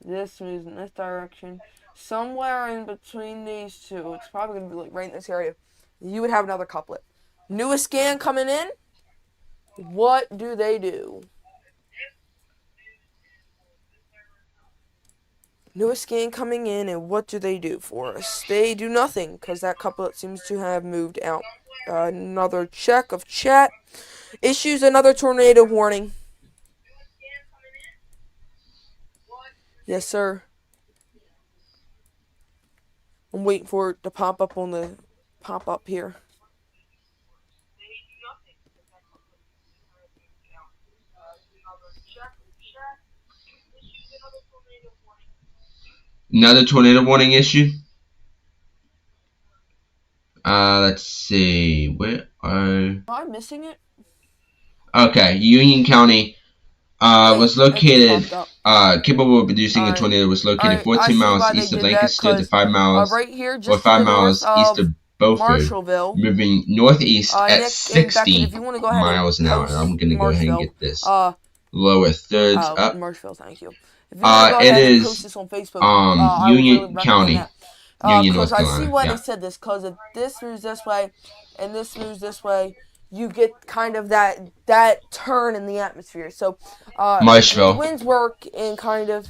This moves in this direction. Somewhere in between these two, it's probably going to be like right in this area, you would have another couplet. Newest scan coming in. What do they do? Newest scan coming in, and what do they do for us? They do nothing, because that couplet seems to have moved out. Another check of chat. Issues another tornado warning. Yes, sir. I'm waiting for it to pop up on the pop up here. Another tornado warning issue. Let's see. Where are? Am I missing it? Okay, Union County Oh yeah, was it just located. popped up. Capable of producing a Alright. tornado was located Alright, I 14 see miles why they east of did that, Lancaster to because 5 miles right here, or just to 5 the north miles east of of Beaufort, Marshallville, moving northeast at Nick and Beckett, 60 if you want to go ahead and miles an hour. I'm post gonna go ahead and Marshville, get this lower thirds up. Marshville, thank you. If you want to go It ahead and post is this on Facebook, I would really Union recommend County, that. Union, Cause North I see Carolina. why they Yeah. said this. Cause if this moves this way, and this moves this way, you get kind of that turn in the atmosphere. So, the Marshville. winds work in kind of,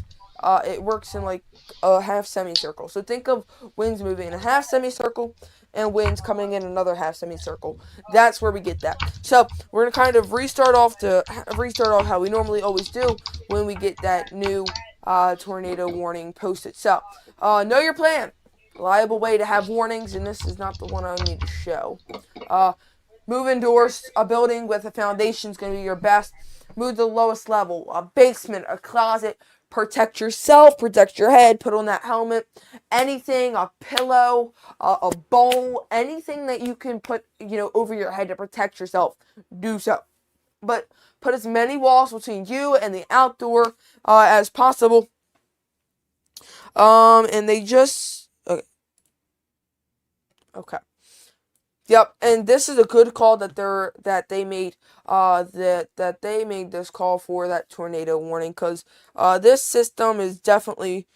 it works in like a half semicircle. So think of winds moving in a half semicircle and winds coming in another half semicircle. That's where we get that. So we're gonna kind of restart off how we normally always do when we get that new tornado warning posted. So know your plan. Reliable way to have warnings, and this is not the one I need to show. Uh, Move indoors. A building with a foundation is going to be your best. Move to the lowest level. A basement, a closet. Protect yourself. Protect your head. Put on that helmet. Anything, a pillow, a bowl, anything that you can put, over your head to protect yourself. Do so. But put as many walls between you and the outdoor as possible. And they just okay. Yep, and this is a good call that they made that they made this call for that tornado warning, because this system is definitely,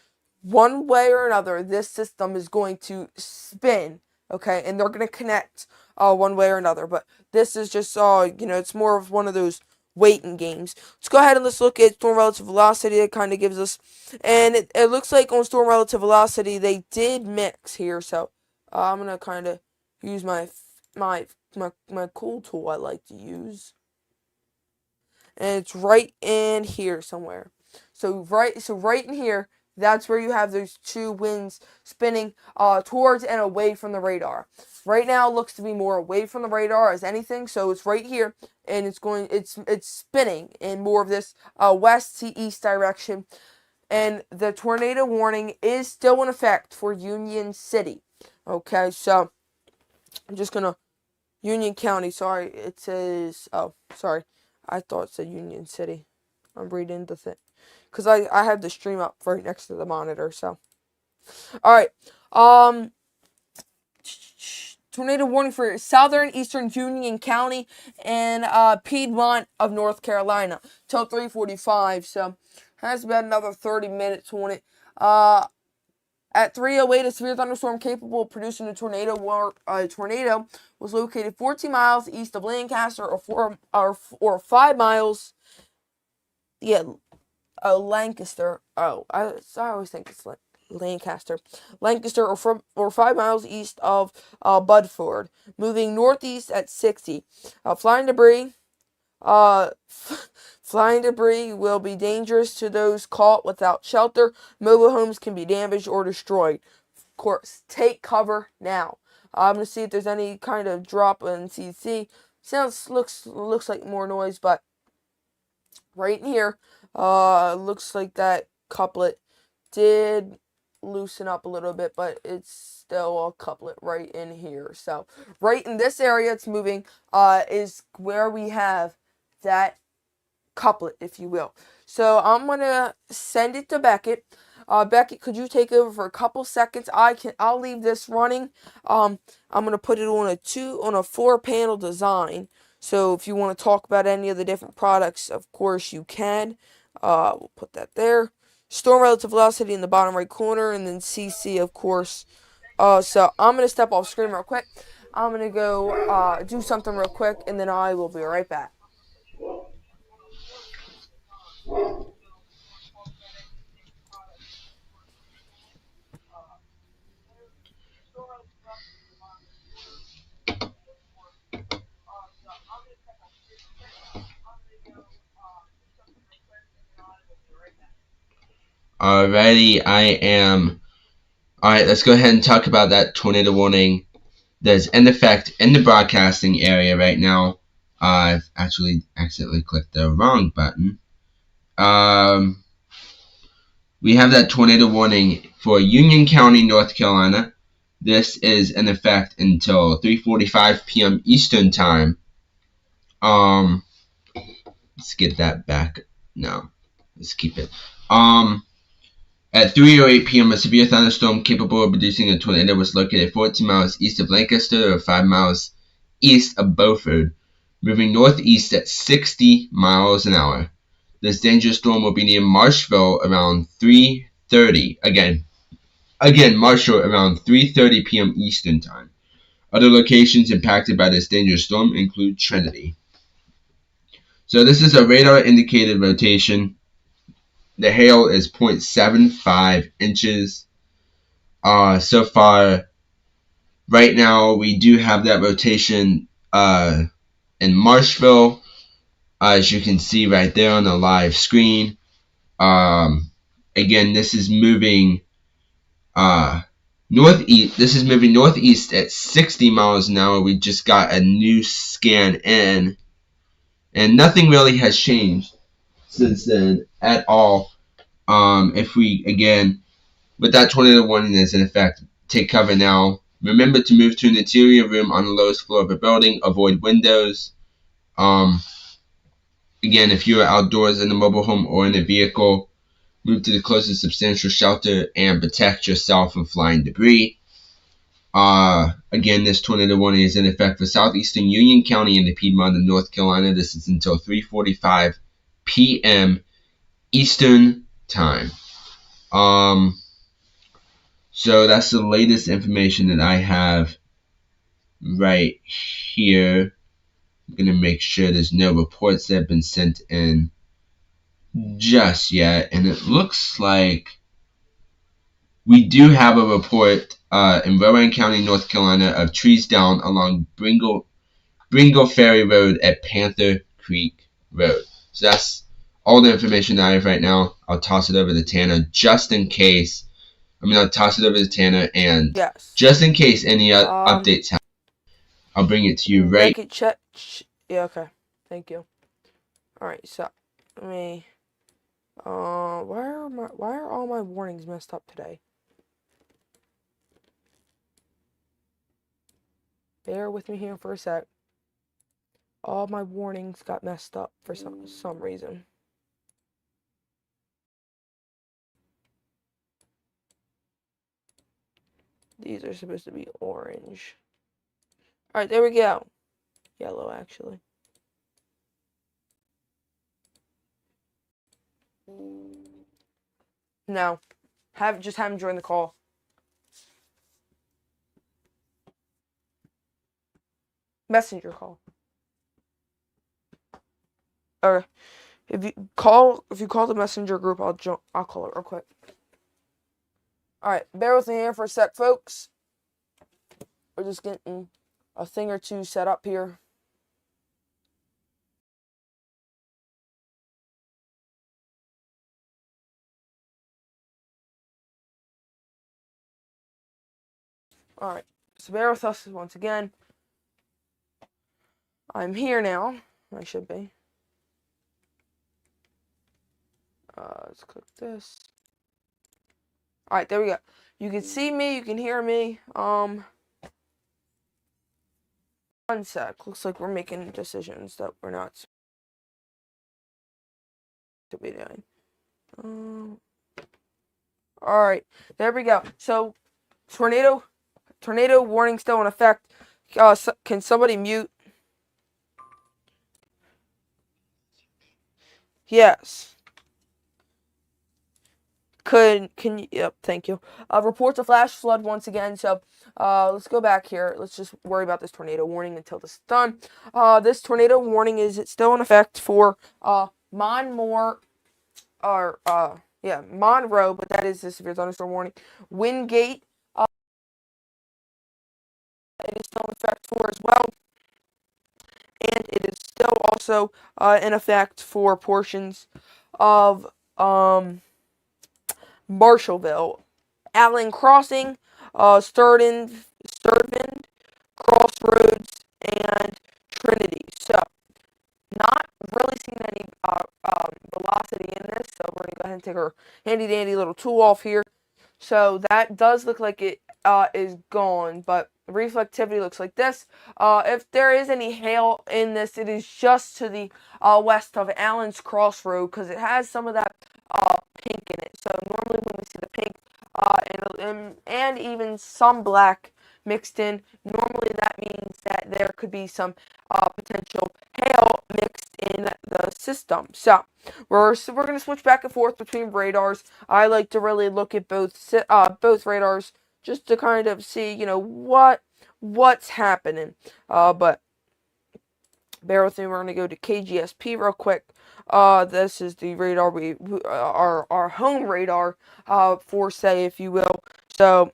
one way or another, this system is going to spin, okay, and they're going to connect one way or another. But this is just it's more of one of those waiting games. Let's go ahead and let's look at storm relative velocity. It kind of gives us, and it looks like on storm relative velocity they did mix here. So I'm gonna kind of use my cool tool I like to use, and it's right in here somewhere. So right in here, that's where you have those two winds spinning towards and away from the radar. Right now it looks to be more away from the radar as anything, so it's right here, and it's spinning in more of this west to east direction, and the tornado warning is still in effect for Union City. Okay, so I'm just gonna Union County, sorry, it says, oh, sorry, I thought it said Union City. I'm reading the thing, because I have the stream up right next to the monitor, so. Alright, tornado warning for southern eastern Union County and Piedmont of North Carolina till 3:45, so has about another 30 minutes on it. At 3:08, a severe thunderstorm capable of producing a tornado was located 14 miles east of Lancaster, or 5 miles. Yeah, Lancaster. Oh, I always think it's Lancaster. Lancaster, or 5 miles east of Budford, moving northeast at 60. Flying debris. Uh, Flying debris will be dangerous to those caught without shelter. Mobile homes can be damaged or destroyed. Of course, take cover now. I'm gonna see if there's any kind of drop in CC. Looks like more noise, but right in here, looks like that couplet did loosen up a little bit, but it's still a couplet right in here. So right in this area, it's moving. Is where we have that couplet, if you will. So I'm gonna send it to Beckett. Beckett, could you take over for a couple seconds? I'll leave this running. I'm gonna put it on a 4-panel design. So if you want to talk about any of the different products, of course you can. We'll put that there. Storm relative velocity in the bottom right corner, and then CC, of course. So I'm gonna step off screen real quick. I'm gonna go do something real quick, and then I will be right back. Alrighty, I am. Alright, let's go ahead and talk about that tornado warning that's in effect in the broadcasting area right now. I've actually accidentally clicked the wrong button. We have that tornado warning for Union County, North Carolina. This is in effect until 3:45 p.m. Eastern Time. Let's get that back. No, let's keep it. At 3:08 p.m., a severe thunderstorm capable of producing a tornado was located 14 miles east of Lancaster or 5 miles east of Beaufort, moving northeast at 60 miles an hour. This dangerous storm will be near Marshville around 3:30. Again, Marshall around 3:30 p.m. Eastern Time. Other locations impacted by this dangerous storm include Trinity. So this is a radar indicated rotation. The hail is 0.75 inches. So far, right now, we do have that rotation in Marshville, as you can see right there on the live screen. Again, this is moving northeast. This is moving northeast at 60 miles an hour. We just got a new scan in, and nothing really has changed since then at all. If we, again, with that tornado warning that's in effect, take cover now. Remember to move to an interior room on the lowest floor of a building. Avoid windows. Again, if you are outdoors in a mobile home or in a vehicle, move to the closest substantial shelter and protect yourself from flying debris. Again, this tornado warning is in effect for southeastern Union County and the Piedmont of North Carolina. This is until 3:45 p.m. Eastern Time. So that's the latest information that I have right here. I'm going to make sure there's no reports that have been sent in just yet. And it looks like we do have a report in Rowan County, North Carolina, of trees down along Bringle Ferry Road at Panther Creek Road. So that's all the information that I have right now. I'll toss it over to Tanner just in case. I'll toss it over to Tanner, and Yes. just in case any updates happen, I'll bring it to you right. Make it check. Yeah, okay. Thank you. Alright, so let me. Why are all my warnings messed up today? Bear with me here for a sec. All my warnings got messed up for some reason. These are supposed to be orange. Alright, there we go. Yellow, actually. No. Just have him join the call. Messenger call. Or if you call the messenger group, I'll call it real quick. Alright, bear with me here for a sec, folks. We're just getting a thing or two set up here. Alright, so bear with us once again. I'm here now. I should be. Let's click this. Alright, there we go. You can see me, you can hear me. One sec. Looks like we're making decisions that we're not to be doing. Alright, there we go. So, tornado warning still in effect. Can somebody mute? Yes. Can you? Yep, thank you. Reports a flash flood once again. So, let's go back here. Let's just worry about this tornado warning until this is done. This tornado warning is still in effect for Monroe, but that is the severe thunderstorm warning. Wingate, it is still in effect for as well. And it is still also in effect for portions of Marshallville, Allen Crossing, Sturtevant, Crossroads, and Trinity. So, not really seeing any velocity in this, so we're going to go ahead and take our handy dandy little tool off here. So that does look like it is gone, but reflectivity looks like this. If there is any hail in this, it is just to the west of Allen's Crossroad because it has some of that pink in it. So normally when we see the pink and even some black mixed in, normally that means that there could be some potential hail mixed in the system. So we're going to switch back and forth between radars. I like to really look at both radars just to kind of see, what's happening. But bear with me. We're going to go to KGSP real quick. This is the radar our home radar, for say, if you will. So,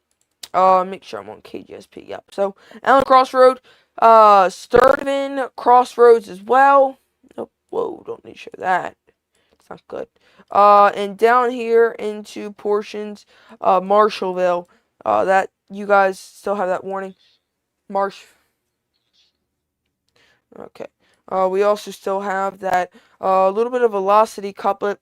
make sure I'm on KGSP. Yep. So, Allen Crossroad, Sturtevant Crossroads as well. Oh, whoa, don't need to show that. It's not good. And down here into portions, Marshallville. That you guys still have that warning. Okay. We also still have that little bit of velocity couplet.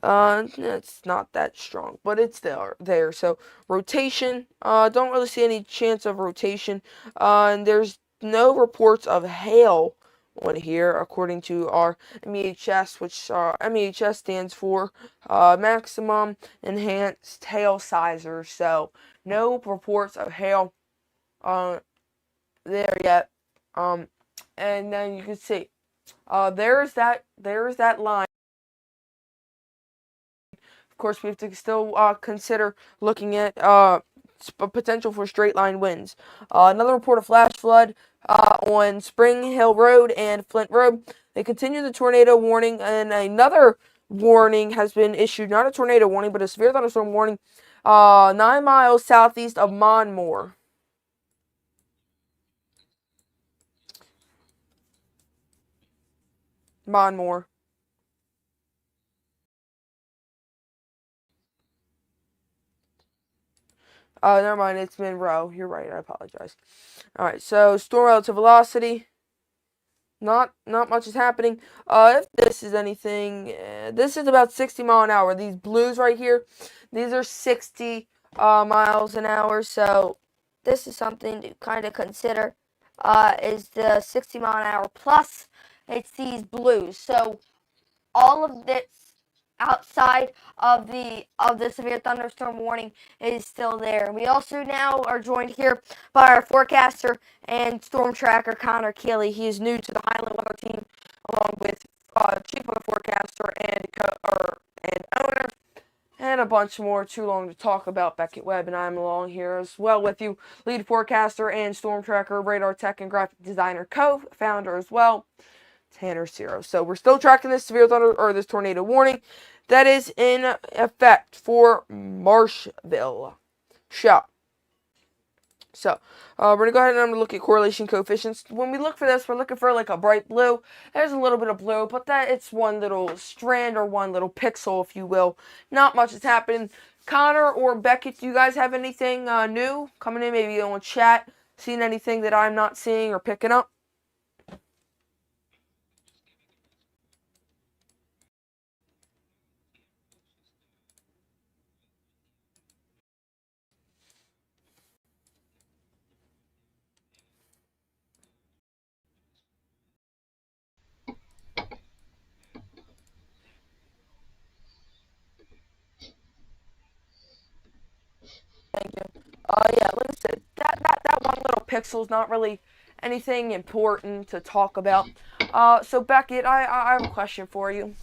It's not that strong, but it's there. So rotation. Don't really see any chance of rotation. And there's no reports of hail on here, according to our MEHS, which MEHS stands for Maximum Enhanced Hail Sizer. So no reports of hail there yet. And then you can see, there's that line. Of course, we have to still consider looking at potential for straight line winds. Another report of flash flood on Spring Hill Road and Flint Road. They continue the tornado warning, and another warning has been issued. Not a tornado warning, but a severe thunderstorm warning. 9 miles southeast of Monmore. Never mind, it's Monroe. You're right, I apologize. Alright, so storm relative velocity. Not much is happening. If this is anything, this is about 60 mile an hour. These blues right here, these are 60 miles an hour. So this is something to kind of consider. Is the 60 mile an hour plus it's these blues. So all of this outside of the severe thunderstorm warning is still there. We also now are joined here by our forecaster and storm tracker Connor Keeley. He is new to the Highland weather team, along with chief weather forecaster and owner, and a bunch more. Too long to talk about. Beckett Webb and I'm along here as well with you, lead forecaster and storm tracker, radar tech and graphic designer, co-founder as well, Tanner Zero. So we're still tracking this severe thunder or this tornado warning that is in effect for Marshallville. So we're going to go ahead and I'm going to look at correlation coefficients. When we look for this, we're looking for like a bright blue. There's a little bit of blue, but it's one little strand or one little pixel, if you will. Not much is happening. Connor or Beckett, do you guys have anything new coming in? Maybe on chat, seeing anything that I'm not seeing or picking up? Thank you. Yeah, like I said, that one little pixel is not really anything important to talk about. So Beckett, I have a question for you.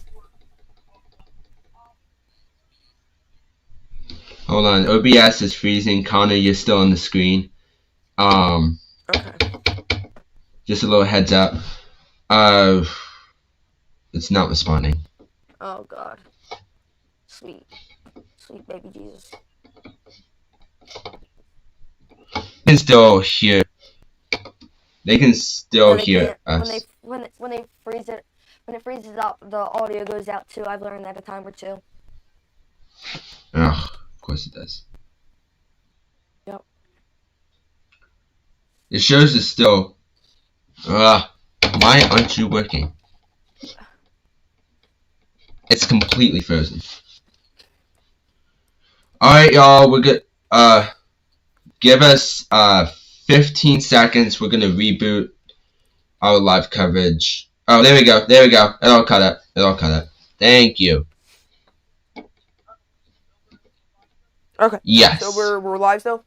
Hold on, OBS is freezing. Connor, you're still on the screen. Okay. Just a little heads up. It's not responding. Oh God. Sweet baby Jesus. They can still hear. They can still hear us. When they freeze it, when it freezes up, the audio goes out too. I've learned that a time or two. Ugh. course it does. Yep. It shows it's still. Why aren't you working? It's completely frozen. Alright, y'all, we're good. Give us 15 seconds. We're gonna reboot our live coverage. Oh, there we go. There we go. It all cut up. It all cut up. Thank you. Okay. Yes. So we're live still?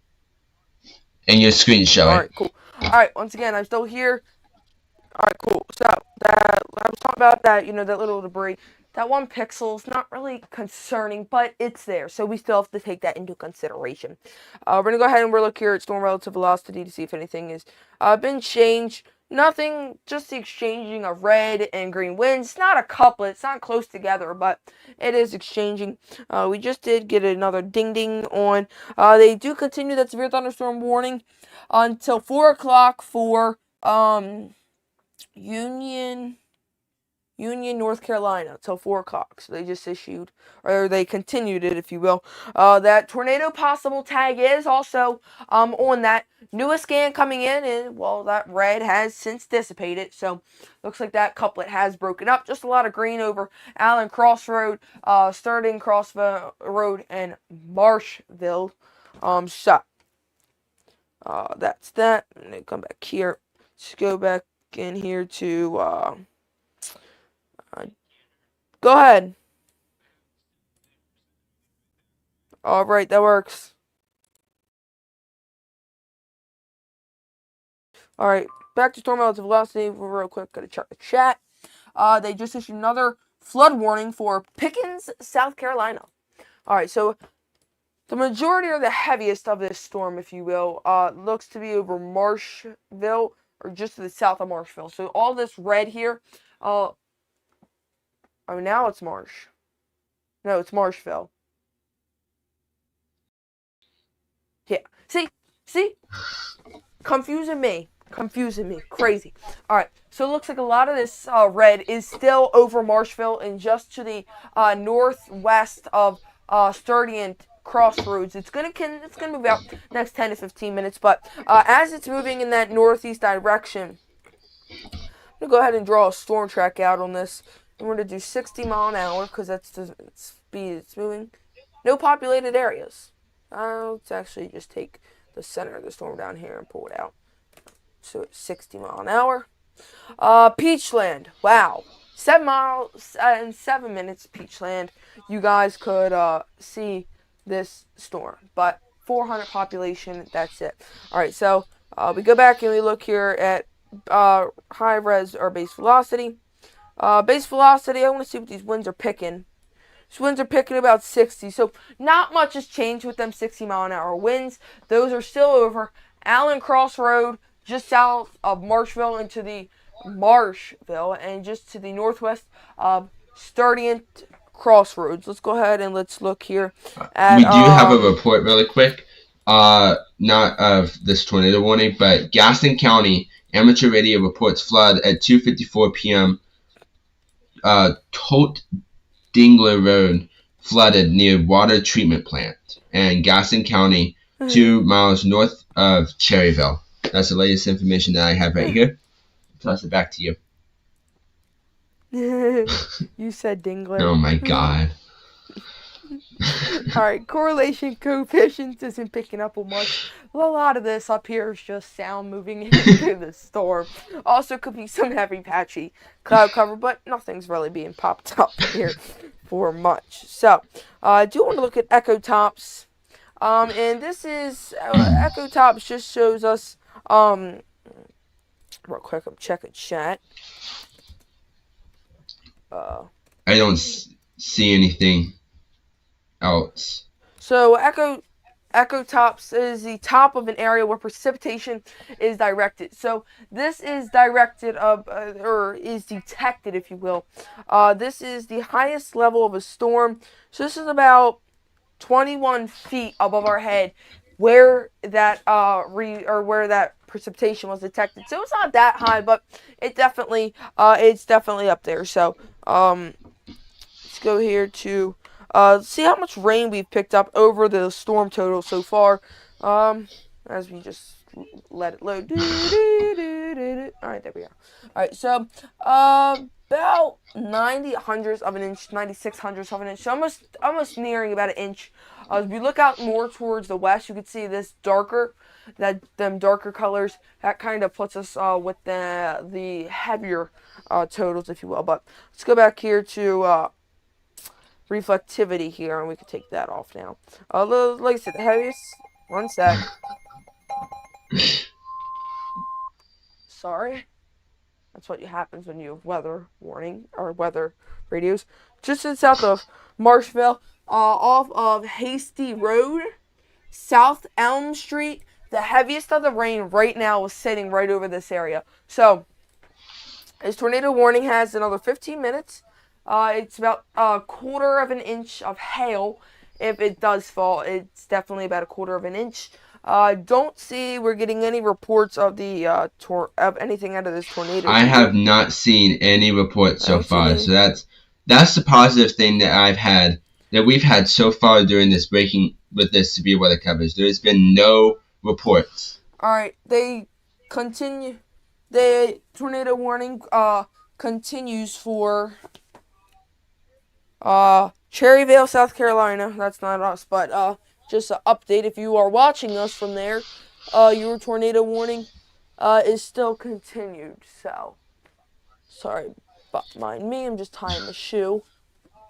And your screen's showing. Alright, cool. Alright, once again, I'm still here. Alright, cool. So that I was talking about that, that little debris. That 1 pixel is not really concerning, but it's there, so we still have to take that into consideration. We're gonna go ahead and we're look here at storm relative velocity to see if anything has been changed. Nothing, just the exchanging of red and green winds. It's not a couplet, it's not close together, but it is exchanging. We just did get another ding ding on. They do continue that severe thunderstorm warning until 4 o'clock for Union, North Carolina, till 4 o'clock. So they just issued, or they continued it, if you will. That tornado possible tag is also on that newest scan coming in, and well, that red has since dissipated. So looks like that couplet has broken up. Just a lot of green over Allen Crossroad, Sturgeon Crossroad, and Marshville. That's that. And then come back here. Let's go back in here to go ahead. Alright, that works. Alright, back to storm relative velocity. Real quick, gotta check the chat. They just issued another flood warning for Pickens, South Carolina. Alright, so the majority or the heaviest of this storm, if you will, looks to be over Marshville, or just to the south of Marshville. So all this red here, oh, now it's Marsh. No, it's Marshville. Yeah. See? Confusing me. Crazy. Alright, so it looks like a lot of this red is still over Marshville and just to the northwest of Sturgeon Crossroads. It's gonna move out next 10 to 15 minutes, but as it's moving in that northeast direction, I'm going to go ahead and draw a storm track out on this. And we're going to do 60 mile an hour because that's the speed it's moving. No populated areas. Let's actually just take the center of the storm down here and pull it out. So it's 60 mile an hour. Peachland. Wow. 7 miles in 7 minutes, Peachland. You guys could see this storm. But 400 population, that's it. Alright, so we go back and we look here at high res or base velocity. Base velocity, I want to see what these winds are picking. These winds are picking about 60, so not much has changed with them 60 mile an hour winds. Those are still over Allen Crossroad, just south of Marshville into the Marshville, and just to the northwest of Sturgeon Crossroads. Let's go ahead and let's look here at... We do have a report really quick. Not of this tornado warning, but Gaston County Amateur Radio reports flood at 2:54 p.m. Tote Dingler Road flooded near water treatment plant, and Gaston County, 2 miles north of Cherryville. That's the latest information that I have right here. Toss it back to you. You said Dingler. Oh my god. Alright, correlation coefficient isn't picking up on much. A lot of this up here is just sound moving into the storm. Also could be some heavy patchy cloud cover, but nothing's really being popped up here for much. So, I do want to look at Echo Tops. And this is, Echo Tops just shows us, real quick, I'm checking chat. I don't see anything else. So Echo Tops is the top of an area where precipitation is directed. So this is directed or is detected, if you will. This is the highest level of a storm. So this is about 21 feet above our head, where that where that precipitation was detected. So it's not that high, but it's definitely up there. So let's go here to See how much rain we've picked up over the storm total so far. As we just let it load. Alright, there we go. Alright, so about 90 hundredths of an inch, 96 hundredths of an inch, so almost nearing about an inch. As we look out more towards the west, you can see this them darker colors. That kind of puts us with the heavier totals, if you will. But let's go back here to reflectivity here, and we can take that off now. Like I said, the heaviest. One sec. Sorry. That's what happens when you have weather warning or weather radios. Just to the south of Marshville, off of Hasty Road, South Elm Street. The heaviest of the rain right now is sitting right over this area. So, this tornado warning has another 15 minutes. It's about a quarter of an inch of hail. If it does fall, it's definitely about a quarter of an inch. Don't see we're getting any reports of the of anything out of this tornado. I have not seen any reports so far, so that's the positive thing that we've had so far during this breaking with this severe weather coverage. There's been no reports. All right, they continue. The tornado warning continues for Cherryvale, South Carolina. That's not us, but just an update. If you are watching us from there, your tornado warning is still continued. So, sorry, but mind me. I'm just tying my shoe,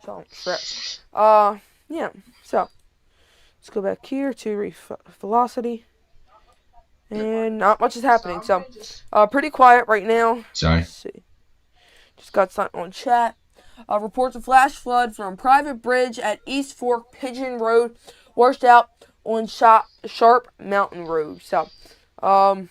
so I don't trip. Yeah. So, let's go back here to velocity, and not much is happening. So, pretty quiet right now. Sorry. Let's see. Just got something on chat. Reports of flash flood from private bridge at East Fork Pigeon Road, washed out on Sharp Mountain Road. So, right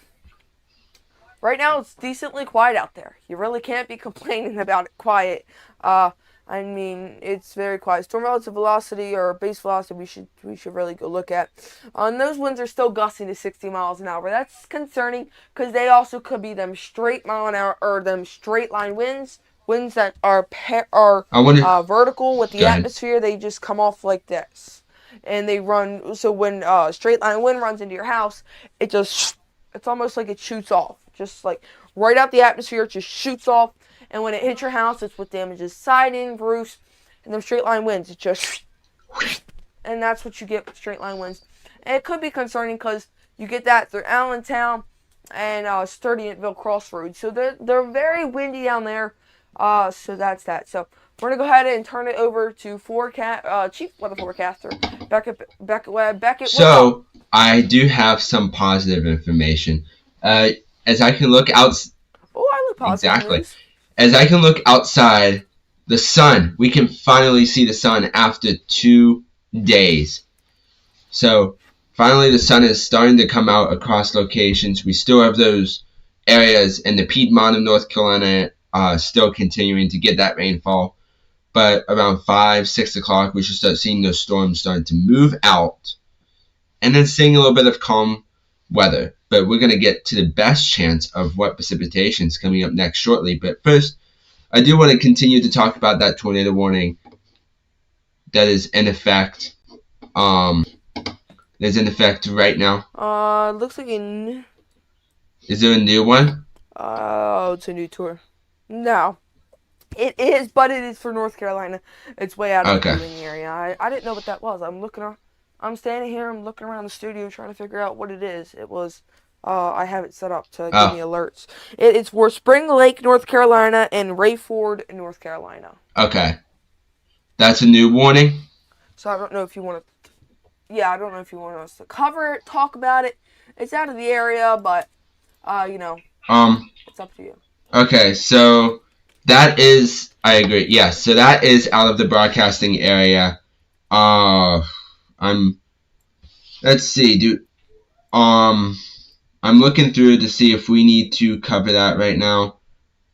now it's decently quiet out there. You really can't be complaining about it quiet. I mean, it's very quiet. Storm relative velocity or base velocity we should really go look at. And those winds are still gusting to 60 miles an hour. That's concerning because they also could be them straight mile an hour or them straight line winds. Winds that are vertical with the atmosphere. They just come off like this. And they run, so when straight line wind runs into your house, it's almost like it shoots off. Just like right out the atmosphere, it just shoots off. And when it hits your house, it's what damages siding, roofs, and them straight line winds. It just, and that's what you get with straight line winds. And it could be concerning because you get that through Allentown and Sturdyantville Crossroads. So they're very windy down there. So that's that. So we're gonna go ahead and turn it over to Chief Weather Forecaster Beckett Webb. Beckett. So I do have some positive information. As I can look out. Oh, I look positive. Exactly. News. As I can look outside, the sun. We can finally see the sun after 2 days. So finally, the sun is starting to come out across locations. We still have those areas in the Piedmont of North Carolina. Still continuing to get that rainfall, but around 5, 6 o'clock, we should start seeing those storms starting to move out, and then seeing a little bit of calm weather. But we're going to get to the best chance of what precipitation is coming up next shortly. But first, I do want to continue to talk about that tornado warning that is in effect. Is in effect right now. Looks like Is there a new one? Oh, it's a new tour. No, it is, but it is for North Carolina. It's way out of the viewing area. I didn't know what that was. I'm standing here. I'm looking around the studio trying to figure out what it is. It was. I have it set up to give me alerts. It's for Spring Lake, North Carolina, and Rayford, North Carolina. Okay, that's a new warning. So I don't know if you want to. Yeah, I don't know if you want us to cover it, talk about it. It's out of the area, but it's up to you. Okay, so that is, I agree. Yes, so that is out of the broadcasting area. Let's see, I'm looking through to see if we need to cover that right now.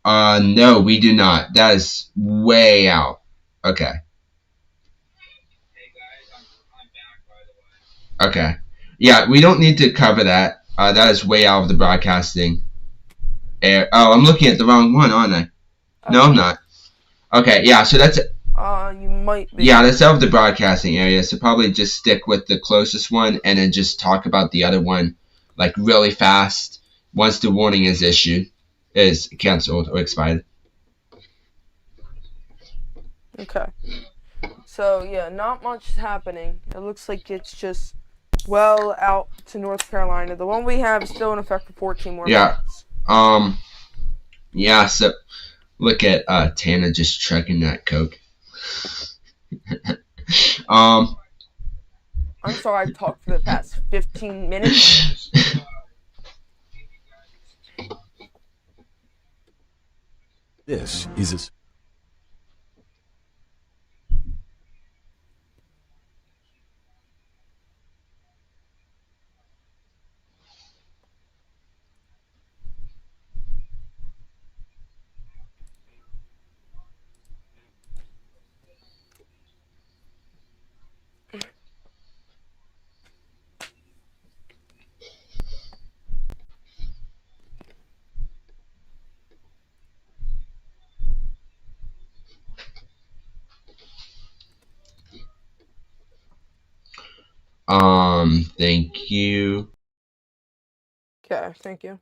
No, we do not. That is way out. Okay. Hey guys, I'm back, by the way. Okay. Yeah, we don't need to cover that. That is way out of the broadcasting area. Oh, I'm looking at the wrong one, aren't I? No, I'm not. Okay, yeah, so that's... You might be. Yeah, that's out of the broadcasting area, so probably just stick with the closest one and then just talk about the other one like really fast once the warning is issued, is canceled or expired. Okay. So, yeah, not much is happening. It looks like it's just well out to North Carolina. The one we have is still in effect for 14 more minutes. Yeah, so look at Tana just chugging that Coke. I'm sorry I've talked for the past 15 minutes. This is a Thank you. Okay, thank you.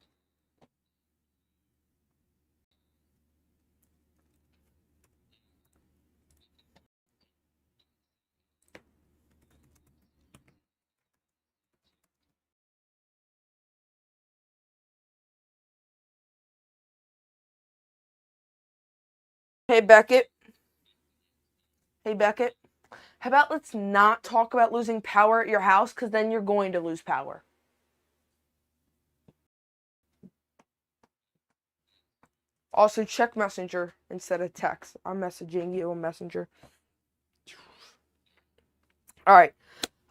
Hey, Beckett. Hey, Beckett. How about let's not talk about losing power at your house, because then you're going to lose power. Also, check Messenger instead of text. I'm messaging you on Messenger. Alright.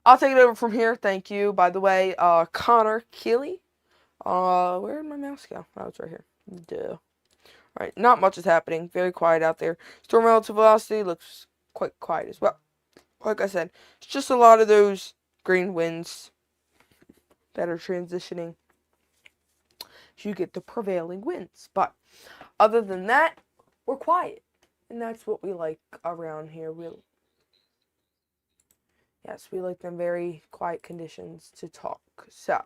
I'll take it over from here. Thank you. By the way, Connor Keeley. Where did my mouse go? Oh, it's right here. Duh. Alright, not much is happening. Very quiet out there. Storm relative velocity looks quite quiet as well. Like I said, it's just a lot of those green winds that are transitioning. You get the prevailing winds. But other than that, we're quiet. And that's what we like around here. Yes, we like them very quiet conditions to talk. So,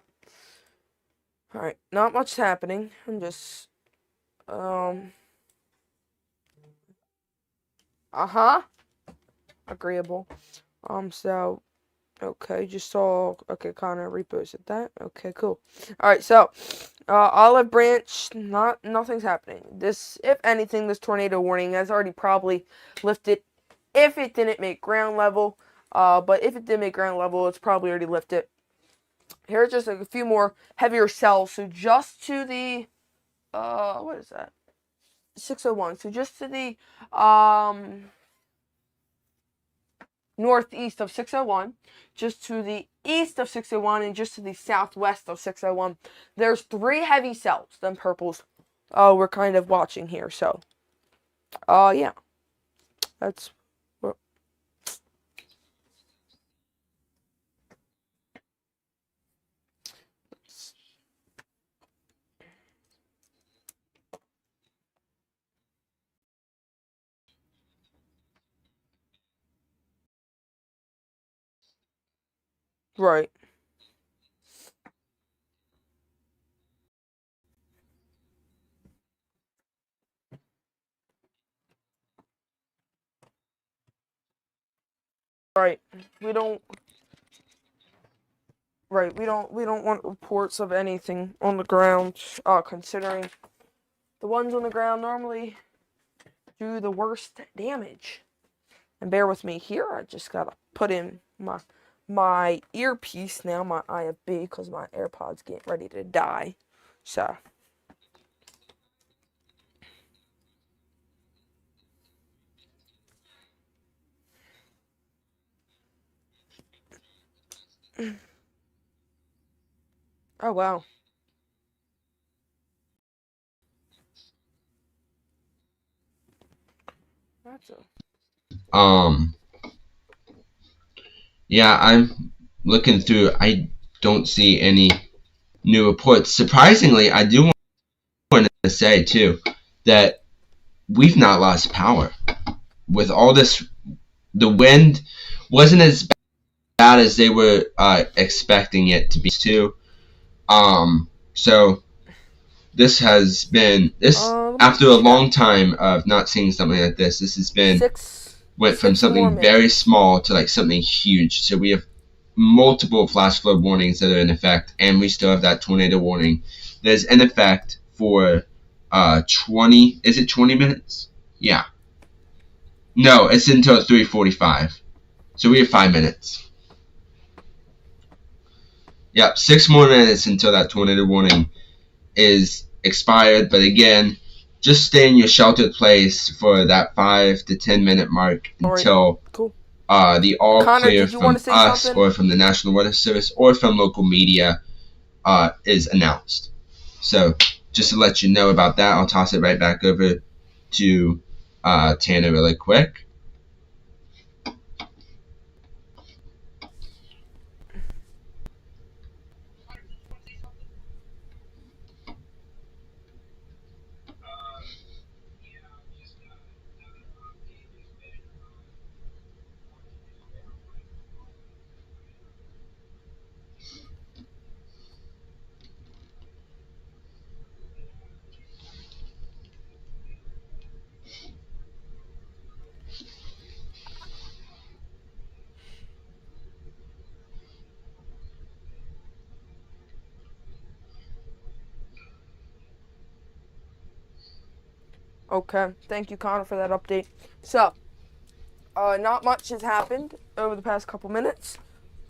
alright, not much happening. I'm just, agreeable. So, okay, just saw, okay, Connor reposted that. Okay, cool. Alright, so, Olive Branch, nothing's happening. This, if anything, this tornado warning has already probably lifted if it didn't make ground level. But if it did make ground level, it's probably already lifted. Here's just a few more heavier cells. So just to the, what is that? 601. So just to the, northeast of 601, just to the east of 601, and just to the southwest of 601. There's 3 heavy cells, them purples, we're kind of watching here. So, yeah. That's what. Right. Right. We don't want reports of anything on the ground, considering the ones on the ground normally do the worst damage. And bear with me here, I just gotta put in my earpiece now, my IFB, because my AirPods get ready to die. So. Oh, wow. That's a... Yeah, I'm looking through. I don't see any new reports. Surprisingly, I do want to say, too, that we've not lost power. With all this the wind wasn't as bad as they were expecting it to be too. So this has been this Let me after a check. long time of not seeing something like this. This has been went from 6 more something very minutes. small to like something huge. So we have multiple flash flood warnings that are in effect, and we still have that tornado warning that is in effect for 20. Is it 20 minutes? Yeah. No, it's until 3:45. So we have 5 minutes. Yep, 6 more minutes until that tornado warning is expired. But again, just stay in your sheltered place for that 5 to 10 minute mark until Cool. the all Connor, clear did you want from to say us something? or from the National Weather Service or from local media is announced. So just to let you know about that, I'll toss it right back over to Tanner really quick. Okay, thank you, Connor, for that update. So, not much has happened over the past couple minutes.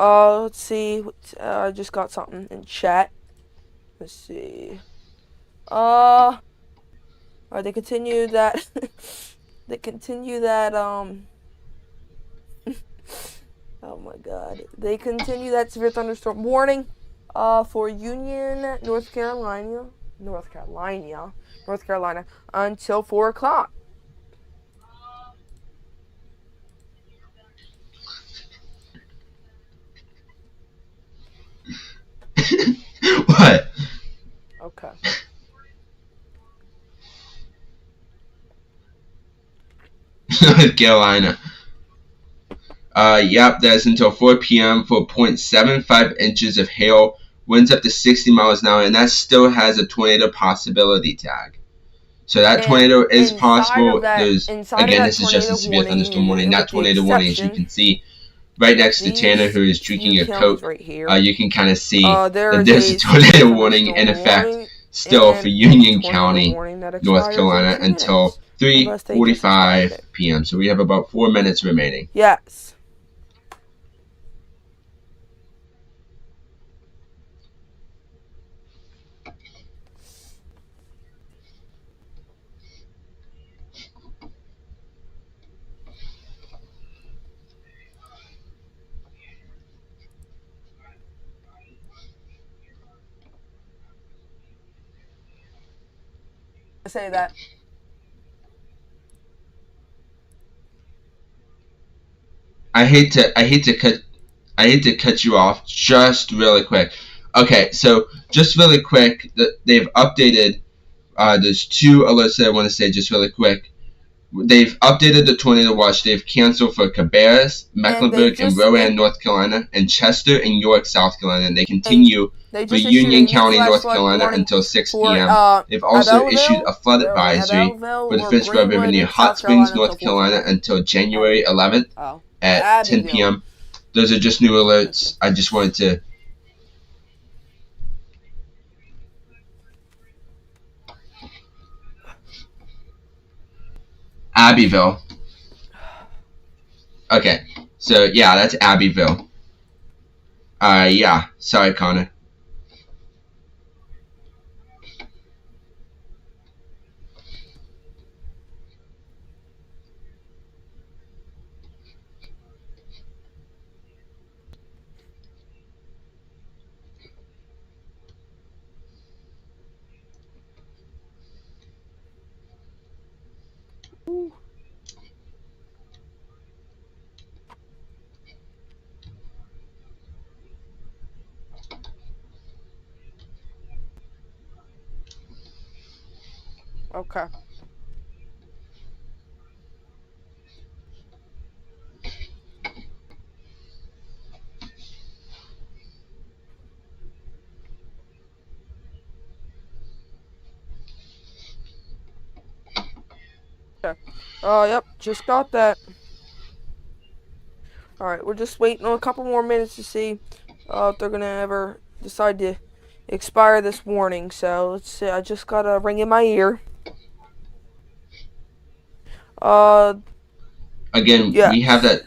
Let's see. I just got something in chat. Let's see. They continue that. They continue that. Oh my God. They continue that severe thunderstorm warning. For Union, North Carolina, until 4 o'clock. What? Okay. North Carolina. Yep, that's until 4 p.m. for 0.75 inches of hail, winds up to 60 miles an hour, and that still has a tornado possibility tag. So that And tornado is inside possible. of that, There's inside of again, that this is just a tornado severe thunderstorm warning. warning, That with the tornado warning, as you exception can see, right next to Tanner, these who is few drinking a counties Coke, right here, you can kind of see there that is there's a a severe tornado warning in thunderstorm effect warning still for and a Union tornado County, warning that North expires in Carolina, 2 until minutes, unless they just expired 3:45 it. p.m. So we have about 4 minutes remaining. Yes. Say that. I hate to cut you off just really quick. Okay, so just really quick, they've updated. There's two alerts that I want to say just really quick. They've updated the tornado watch. They've canceled for Cabarrus, Mecklenburg, and Rowan, North Carolina, and Chester and York, South Carolina. And they continue They for just issued Union a new County, flash North flood Carolina, warning until 6 for p.m. They've also issued a flood Bear with me, advisory for the or Fitz River Greenwood, near Hot South Springs, Carolina North Carolina, until 4 p.m. until January 11th Oh, at 10 Abbeville. p.m. Those are just new alerts. I just wanted to. Abbeville. Okay, so yeah, that's Abbeville. Yeah, sorry, Connor. Ooh. Okay. Yep, just got that. Alright, we're just waiting on a couple more minutes to see if they're gonna ever decide to expire this warning. So let's see. I just got a ring in my ear. Again, Yes. we have that.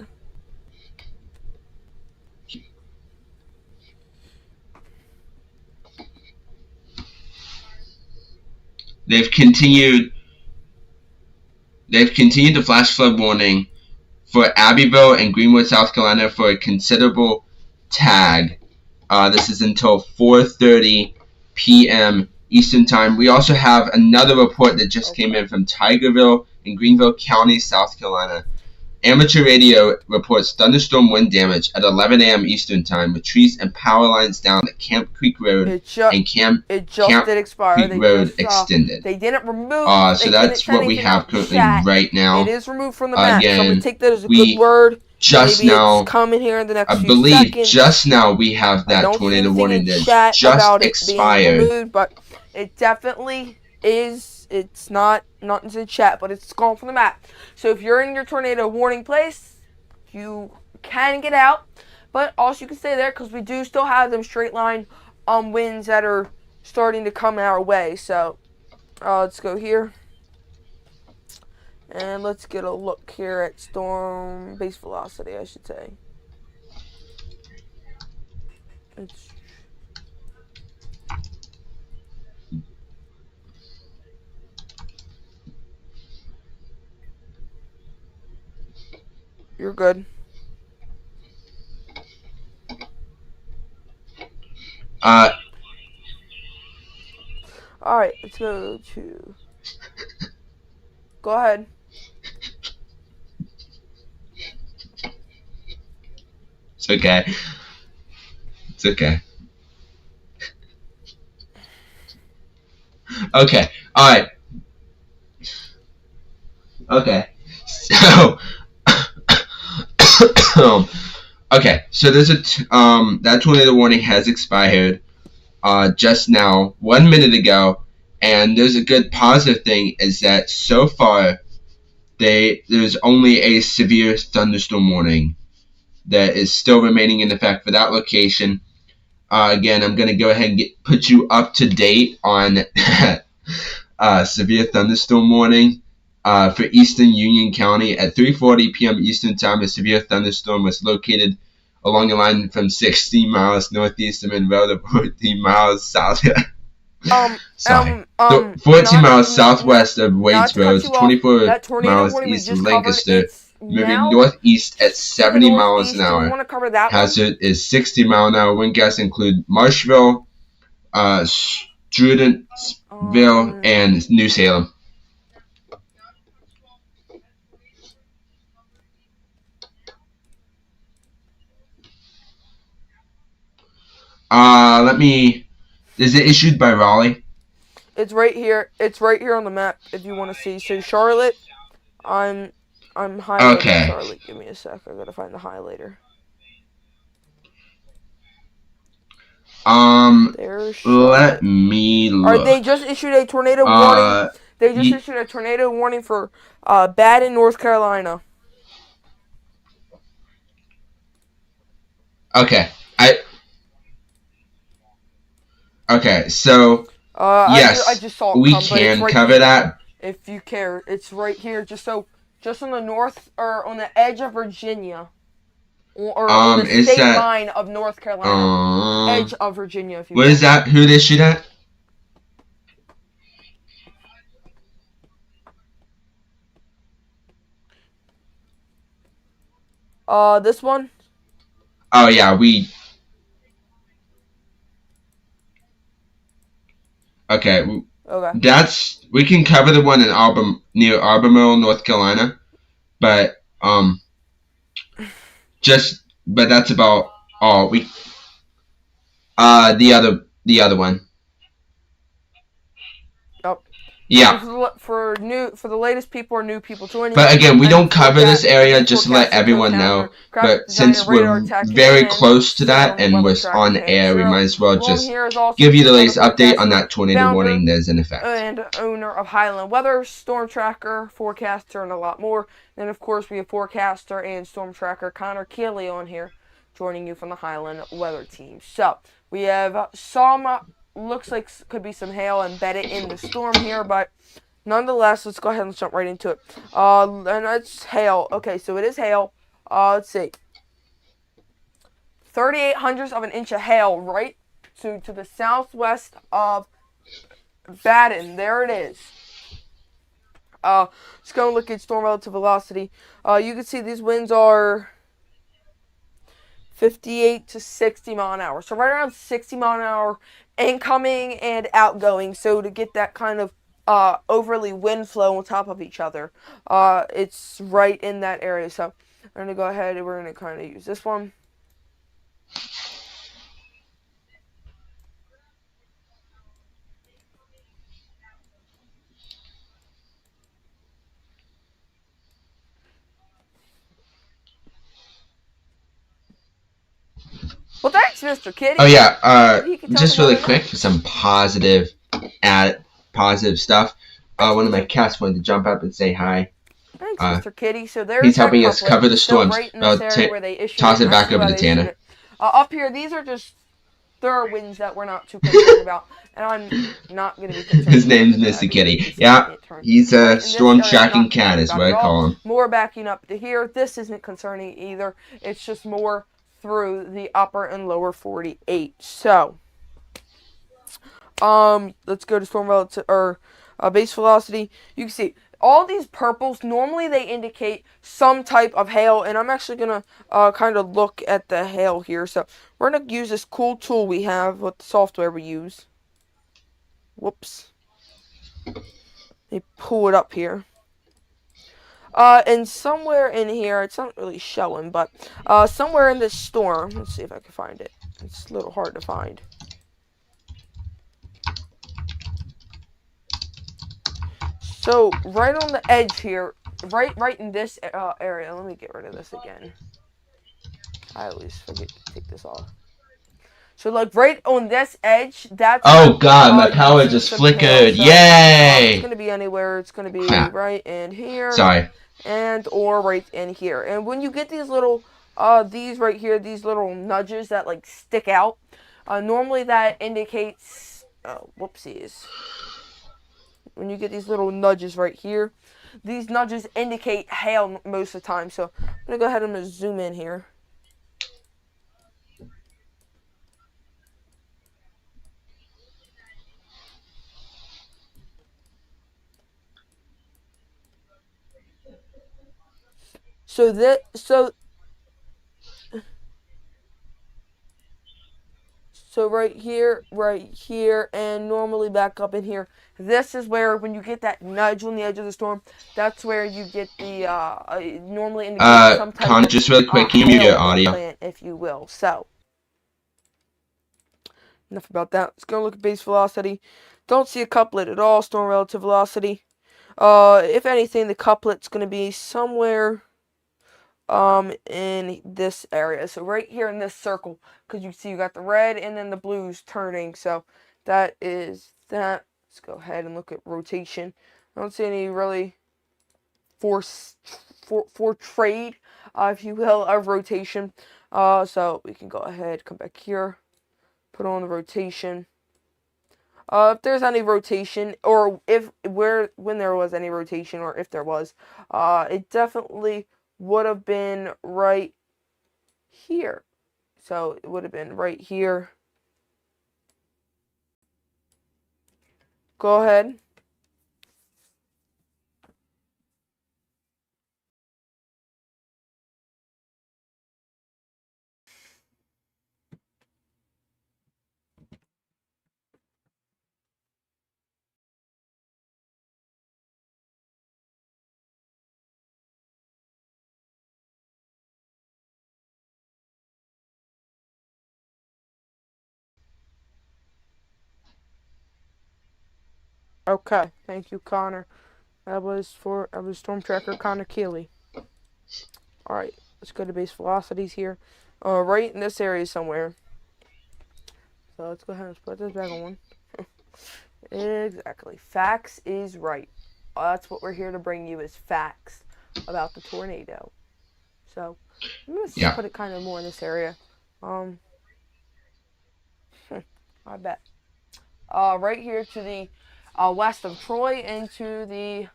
They've continued the flash flood warning for Abbeville and Greenwood, South Carolina for a considerable tag. This is until 4:30 p.m. Eastern Time. We also have another report that just came in from Tigerville in Greenville County, South Carolina. Amateur radio reports thunderstorm wind damage at 11 a.m. Eastern Time with trees and power lines down at Camp Creek Road and Camp did expire. Creek Road extended. They didn't remove. So that's what we have currently right now. It is removed from the map. So I'm Again, gonna take that as a good word. Just Maybe now, it's coming here in the next I few believe seconds. just now we have that tornado warning that just expired. Removed, but it definitely is. It's not in the chat, but it's gone from the map. So if you're in your tornado warning place, you can get out, but also you can stay there because we do still have them straight line winds that are starting to come our way. So let's go here. And let's get a look here at storm base velocity, I should say. You're good. Alright, let's go to... Go ahead. It's okay. It's okay. Okay. Alright. Okay. So... okay. So there's that tornado warning has expired just now, 1 minute ago. And there's a good positive thing is that so far there's only a severe thunderstorm warning that is still remaining in effect for that location. Again, I'm going to go ahead and put you up to date on severe thunderstorm warning for Eastern Union County. At 3:40 p.m. Eastern Time, a severe thunderstorm was located along a line from 16 miles northeast of Monroe to 14 miles south. 14 miles southwest of Waits Road, 24 miles east of Lancaster, moving northeast at 70 miles an hour. Hazard is 60 mile an hour. Wind gusts include Marshville, Strudentsville, and New Salem. Is it issued by Raleigh? It's right here. It's right here on the map if you want to see. So Charlotte, I'm highlighting Charlotte. Give me a sec. I gotta find the highlighter. Let me look. Alright, they just issued a tornado warning. They just issued a tornado warning for Baden, North Carolina. Okay. Okay, so yes, I just saw it we come, can right cover here, that. if you care. It's right here, just on the north or on the edge of Virginia, or on the state line of North Carolina, edge of Virginia. If you what is that? Who issued that? This one. Oh yeah, Okay. We can cover the one in near Albemarle, North Carolina, but that's about all. The other one. Oh, Yeah. For the latest people or new people joining. But again, we I'm don't cover this area weather just to let forecaster, code everyone counter, know. graphic But designer, since radar we're tech, very and close to that sound and weather we're tracker on fan. air, we So might as well along just here is also give you the weather latest update on forecaster, that tornado founder, warning that is in effect. and owner of Highland Weather, storm tracker, forecaster, and a lot more. Then of course we have forecaster and storm tracker Connor Keeley on here, joining you from the Highland Weather team. So we have some looks like could be some hail embedded in the storm here, but nonetheless, let's go ahead and jump right into it. And it's hail. Okay, so it is hail. Let's see. 38 hundredths of an inch of hail right to the southwest of Baden. There it is. Let's go and look at storm relative velocity. You can see these winds are 58 to 60 mile an hour. So right around 60 mile an hour incoming and outgoing. So to get that kind of overly wind flow on top of each other, it's right in that area. So we're going to go ahead and we're going to kind of use this one. Well, thanks, Mr. Kitty. Oh yeah, He can tell just the really weather quick next. for some positive stuff. One of my cats wanted to jump up and say hi. Thanks, Mr. Kitty. So there's He's that helping us couplet. cover the Still storms. right in this area where they issued Toss it. it back Actually, over why to they issued Tanner. it. Up here, these are just there are winds that we're not too concerned about, and I'm not going to be concerned. His name's Mr. Kitty. Yeah, he's a storm tracking cat, is what I call him. More backing up to here. This isn't concerning either. It's just more through the upper and lower 48. So, let's go to storm relative or base velocity. You can see all these purples. Normally they indicate some type of hail, and I'm actually gonna kind of look at the hail here. So we're gonna use this cool tool we have with the software we use. Whoops. Let me pull it up here. And somewhere in here, it's not really showing, but somewhere in this storm, let's see if I can find it. It's a little hard to find. So right on the edge here, right in this area. Let me get rid of this again. I always forget to take this off. So like right on this edge, that's oh god, my power just flickered. Yay! It's gonna be anywhere. It's gonna be right in here. Sorry. And or right in here. And when you get these little these right here, these little nudges that like stick out, normally that indicates whoopsies. When you get these little nudges right here, these nudges indicate hail most of the time. So I'm gonna go ahead and zoom in here. So right here, and normally back up in here. This is where, when you get that nudge on the edge of the storm, that's where you get the normally indicates some type Connor, of just really quick, can you mute your audio? plant, if you will. So enough about that. Let's go look at base velocity. Don't see a couplet at all. Storm relative velocity. If anything, the couplet's going to be somewhere in this area. So right here in this circle, because you see you got the red and then the blues turning. So that is that. Let's go ahead and look at rotation. I don't see any really for trade, if you will, of rotation. So we can go ahead, come back here, put on the rotation. If there's any rotation, or when there was any rotation, or if there was, it definitely would have been right here. So it would have been right here. Go ahead. Okay, thank you, Connor. That was Storm Tracker Connor Keeley. All right, let's go to base velocities here. Right in this area somewhere. So let's go ahead and put this back on. Exactly. Facts is right. That's what we're here to bring you is facts about the tornado. So I'm gonna Yeah. put it kind of more in this area. I bet. Right here to the west of Troy and to the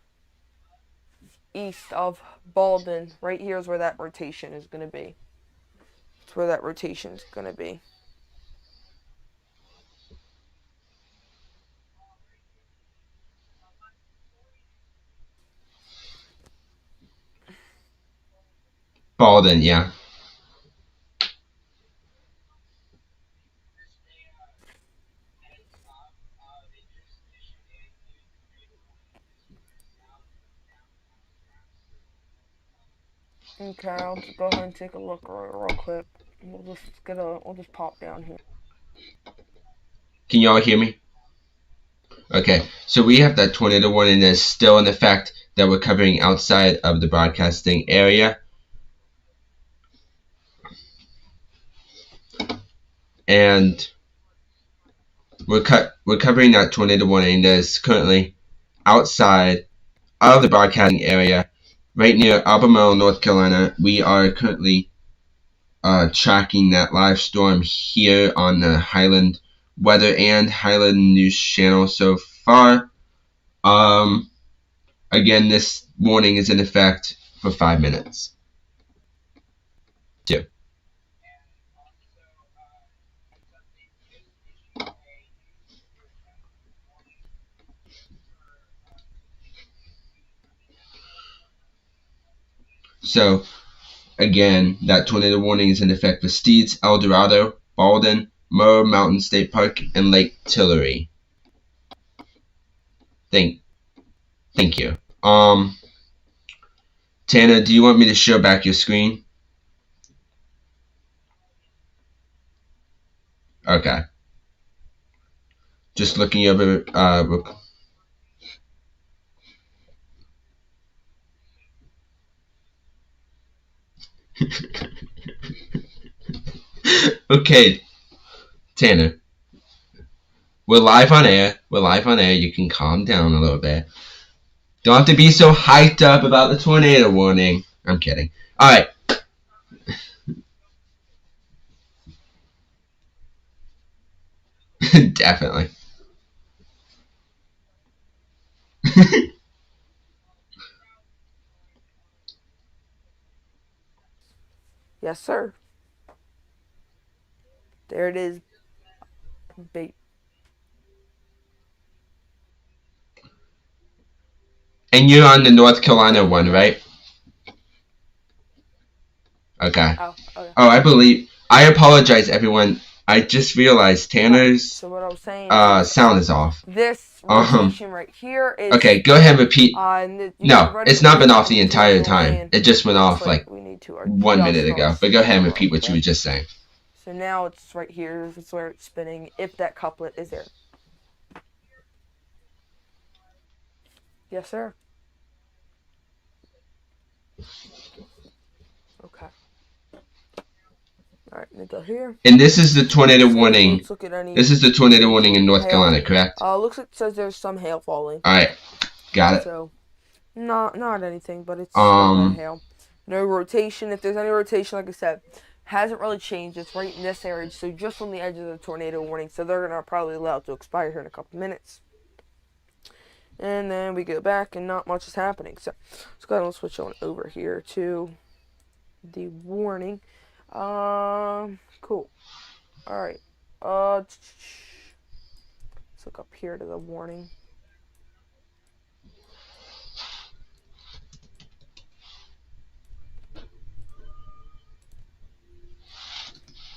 east of Baldwin. Right here is where that rotation is gonna be. It's where that rotation is gonna be. Baldwin, yeah. Okay, I'll just go ahead and take a look real quick. We'll just pop down here. Can y'all hear me? Okay, so we have that tornado warning that's still in effect that we're covering outside of the broadcasting area. And we're covering that tornado warning that is currently outside of the broadcasting area, right near Albemarle, North Carolina. We are currently tracking that live storm here on the Highland Weather and Highland News channel so far. Again, this warning is in effect for 5 minutes. Two. So, again, that tornado warning is in effect for Steeds, El Dorado, Baldwin, Murray Mountain State Park, and Lake Tillery. Thank you. Tana, do you want me to show back your screen? Okay. Just looking over. Okay, Tanner. We're live on air. You can calm down a little bit. Don't have to be so hyped up about the tornado warning. I'm kidding. Alright. Definitely. Yes, sir. There it is. And you're on the North Carolina one, right? Okay. Okay. Oh, I apologize, everyone. I just realized Tanner's So what I was saying sound is off. This rotation right here is okay. Go ahead and repeat. No, it's not been off the entire time. It just went off like 1 minute ago. But go ahead and repeat what you were just saying. So now it's right here. This is where it's spinning. If that couplet is there. Yes, sir. Okay. Alright, let me go here. And this is the tornado warning. This is the tornado warning in North Carolina, correct? Looks like it says there's some hail falling. Alright. Got it. So, not anything, but it's hail. No rotation. If there's any rotation, like I said, hasn't really changed. It's right in this area, so just on the edge of the tornado warning. So they're gonna probably allow it to expire here in a couple minutes. And then we go back, and not much is happening. So let's go ahead and switch on over here to the warning. Cool. All right. Let's look up here to the warning.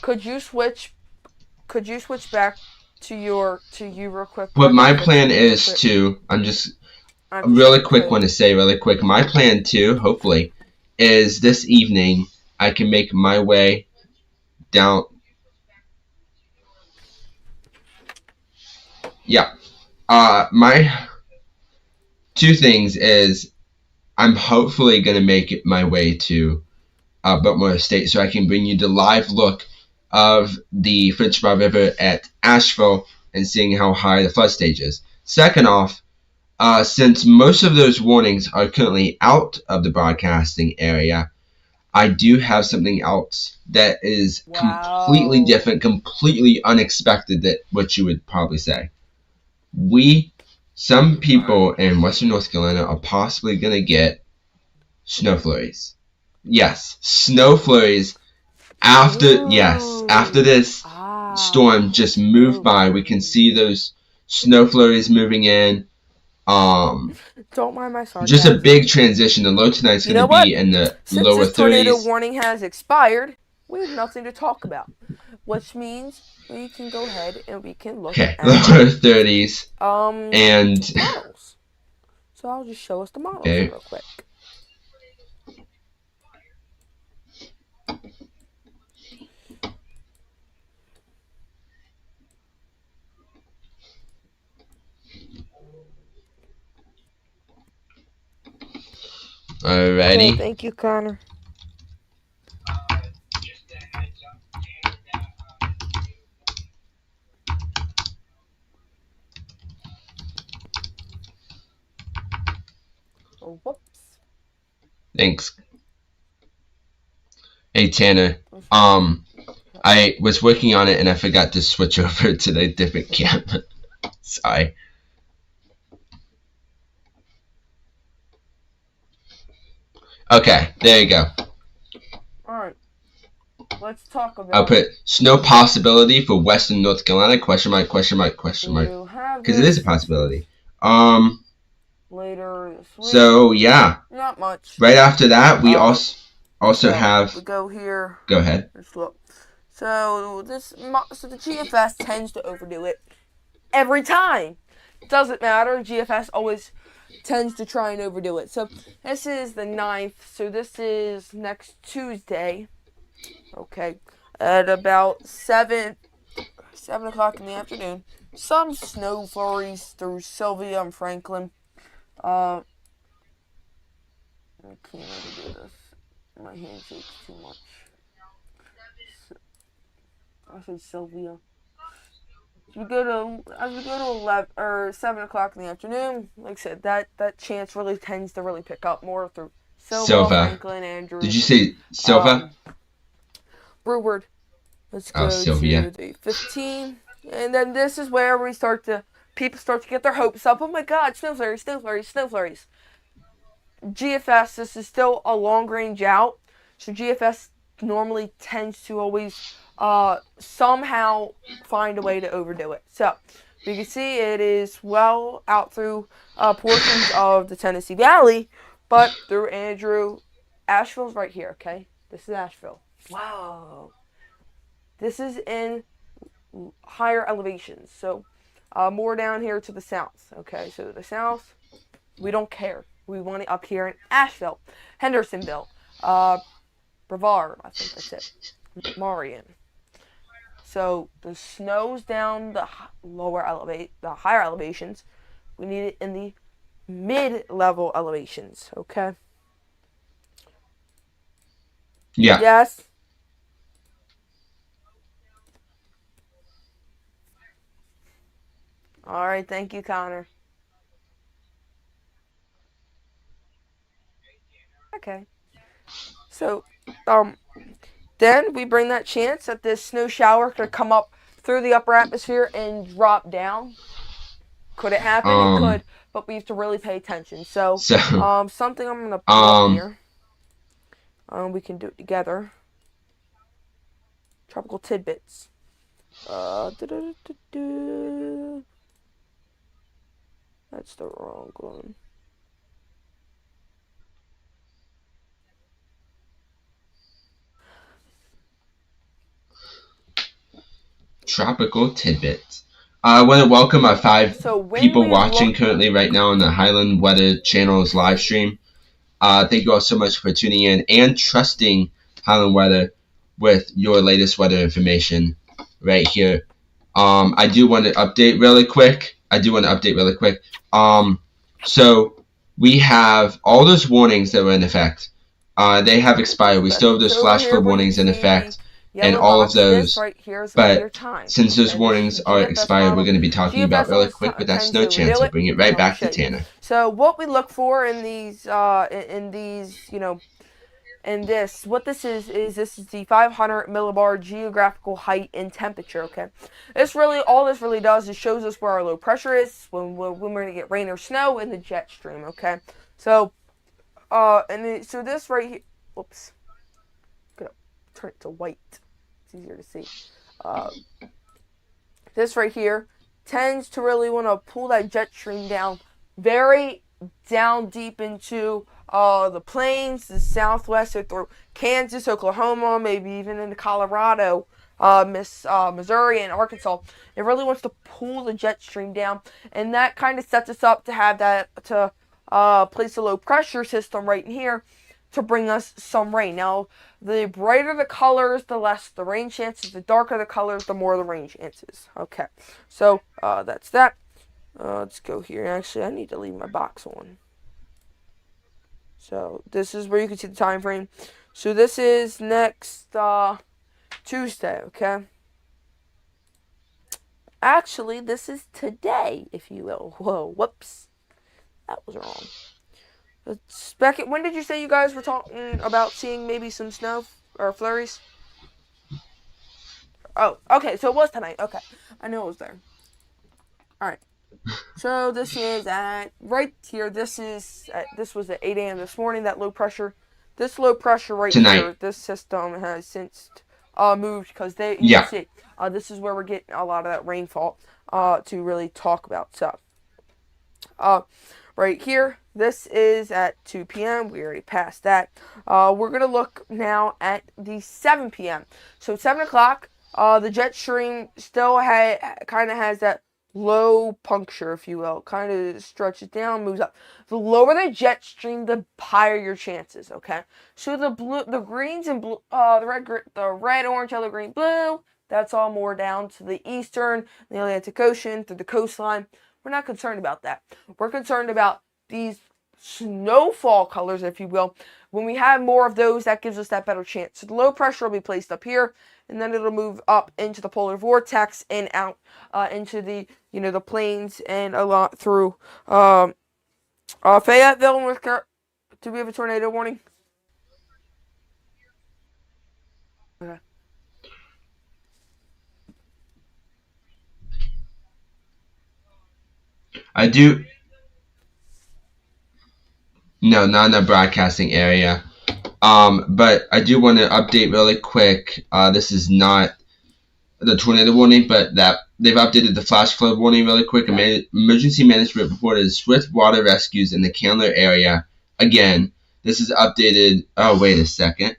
Could you switch back to you real quick? What my plan is to, I'm just a really quick one to say really quick. My plan too, hopefully, is this evening I can make my way down. Yeah. two things is I'm hopefully going to make it my way to Biltmore Estate so I can bring you the live look of the Frenchbar River at Asheville and seeing how high the flood stage is. Second off, since most of those warnings are currently out of the broadcasting area, I do have something else that is completely different, completely unexpected than what you would probably say. Some people in Western North Carolina are possibly going to get snow flurries. Yes, snow flurries after this storm just moved by. We can see those snow flurries moving in. Don't mind my sarcasm. Just a big transition. The low tonight's going to be in the Since lower this tornado 30s. warning has expired, we have nothing to talk about, which means we can go ahead and we can look at lower 30s. And models. So I'll just show us the models real quick. Alrighty. Okay, thank you, Connor. Just a heads up, Oh, whoops. Thanks. Hey Tanner. I was working on it and I forgot to switch over to the different camera. Sorry. Okay, there you go. Alright. Let's talk about I'll put snow possibility for Western North Carolina, question mark, question mark, question mark. Because it is a possibility. Later this week. So yeah. Not much. Right after that we also have we go here. Go ahead. Let's look. So the GFS tends to overdo it every time. Doesn't matter. GFS always tends to try and overdo it. So this is the 9th. So this is next Tuesday. Okay, at about 7 o'clock in the afternoon. Some snow flurries through Sylvia and Franklin. I can't really do this. My hand shakes too much. I said Sylvia. As we go to 11 or 7 o'clock in the afternoon, like I said, that chance really tends to really pick up more through Silva. Franklin, Andrew. Did you say Silva? Breward. Let's go to the 15, and then this is where people start to get their hopes up. Oh my God, snow flurries, snow flurries, snow flurries. GFS, this is still a long range out, so GFS normally tends to always somehow find a way to overdo it. So you can see it is well out through portions of the Tennessee Valley, but through Andrew. Asheville's right here, okay? This is Asheville. Wow. This is in higher elevations, so more down here to the south, okay? So the south, we don't care. We want it up here in Asheville, Hendersonville, Brevard, I think that's it, Marion. So the snow's down the higher elevations. We need it in the mid-level elevations, okay? Yeah. Yes. All right, thank you, Connor. Okay. So, then we bring that chance that this snow shower could come up through the upper atmosphere and drop down. Could it happen? It could, but we have to really pay attention. So something I'm gonna put up here. We can do it together. Tropical tidbits. That's the wrong one. Tropical tidbits. I want to welcome our 5 people watching currently right now on the Highland Weather Channel's live stream. Thank you all so much for tuning in and trusting Highland Weather with your latest weather information right here. I do want to update really quick. So we have all those warnings that were in effect. They have expired. We still have those So over flash here flood where you warnings in see effect, the and yellow all of box, this those. right here is going to be your But time. since those Okay, this is warnings the are GFS expired, we're model. going to be talking about GFS really always quick with that tends snow to chance. reveal So it, bring it and right I'll back show to you. Tanner. So what we look for in these, and what this is this is the 500 millibar geographical height and temperature. Okay, all this really does is shows us where our low pressure is when we're going to get rain or snow in the jet stream. Okay, so so this right here, whoops, gonna turn it to white. It's easier to see. Uh, this right here tends to really want to pull that jet stream down very down deep into the plains, the southwest, so through Kansas, Oklahoma, maybe even into Colorado, Missouri, and Arkansas. It really wants to pull the jet stream down, and that kind of sets us up to have that to place a low pressure system right in here to bring us some rain. Now, the brighter the colors, the less the rain chances. The darker the colors, the more the rain chances. Okay, so that's that. Let's go here. Actually, I need to leave my box on. So this is where you can see the time frame. So this is next Tuesday. Okay. Actually, this is today, if you will. Whoa, whoops, that was wrong. Beckett, when did you say you guys were talking about seeing maybe some snow or flurries? Oh, okay, so it was tonight. Okay, I knew it was there. All right. So this is at right here. This was at 8 a.m. this morning. That low pressure, this low pressure right Tonight. here. This system has since moved because you Yeah. can see this is where we're getting a lot of that rainfall to really talk about. So right here, this is at 2 p.m. We already passed that. We're gonna look now at the 7 p.m. So 7 o'clock. The jet stream still kind of has that low puncture, if you will. Kind of stretches down, moves up. The lower the jet stream, the higher your chances. Okay. So the greens and blue, the red, orange, yellow, green, blue. That's all more down to the eastern, the Atlantic Ocean, through the coastline. We're not concerned about that. We're concerned about these snowfall colors, if you will. When we have more of those, that gives us that better chance. So the low pressure will be placed up here, and then it'll move up into the polar vortex and out into the plains and a lot through Fayetteville, North Carolina. Do we have a tornado warning? Okay. I do. No, not in the broadcasting area. But I do want to update really quick. This is not the tornado warning, but that they've updated the flash flood warning really quick. Emergency management reported swift water rescues in the Candler area. Again, this is updated. Oh, wait a second.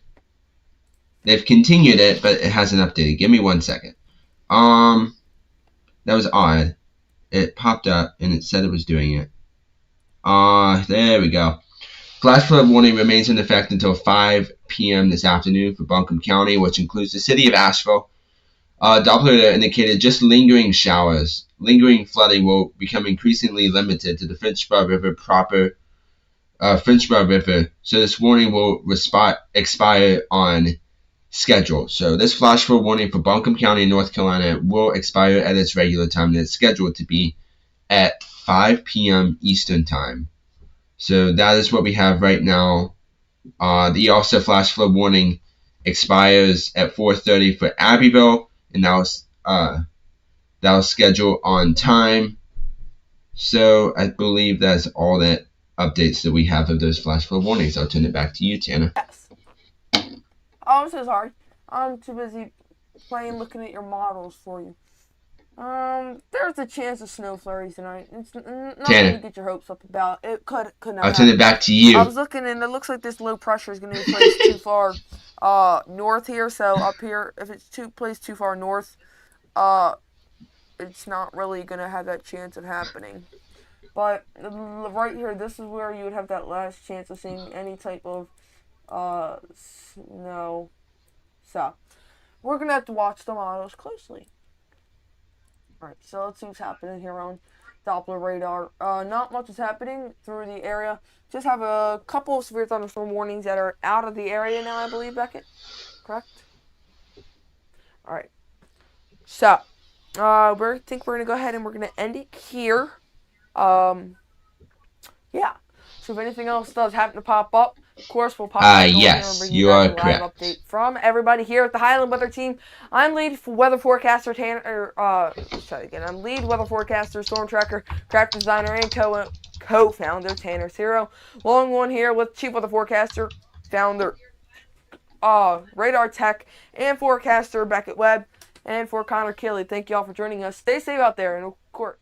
They've continued it, but it hasn't updated. Give me 1 second. That was odd. It popped up and it said it was doing it. There we go. Flash flood warning remains in effect until 5 p.m. this afternoon for Buncombe County, which includes the city of Asheville. Doppler indicated just lingering showers. Lingering flooding will become increasingly limited to the Finchborough River proper. Finchborough River. So this warning will expire on schedule. So this flash flood warning for Buncombe County, North Carolina, will expire at its regular time, and it's scheduled to be at 5 p.m. Eastern time. So that is what we have right now. The also flash flood warning expires at 4:30 for Abbeville, and that was scheduled on time. So I believe that's all that updates that we have of those flash flood warnings. I'll turn it back to you, Tana. Yes. Oh, I'm so sorry. I'm too busy looking at your models for you. There's a chance of snow flurries tonight. It's nothing to get your hopes up about. It could not. I'll turn it back to you. I was looking and it looks like this low pressure is going to be placed too far north here. So up here, if it's placed too far north, it's not really going to have that chance of happening. But right here, this is where you would have that last chance of seeing any type of snow. So we're going to have to watch the models closely. Alright, so let's see what's happening here on Doppler radar. Not much is happening through the area. Just have a couple of severe thunderstorm warnings that are out of the area now, I believe, Beckett. Correct? All right. So, we think we're going to go ahead and we're going to end it here. Yeah. So if anything else does happen to pop up, of course, we'll pop back on here and Yes, bring you you guys are a live correct. update from everybody here at the Highland Weather Team. I'm lead weather forecaster Tanner. Let's try it again. I'm lead weather forecaster, storm tracker, craft designer, and co-founder Tanner Zero. Long one here with chief weather forecaster, founder, radar tech, and forecaster Beckett Webb, and for Connor Kelly. Thank you all for joining us. Stay safe out there, and of course.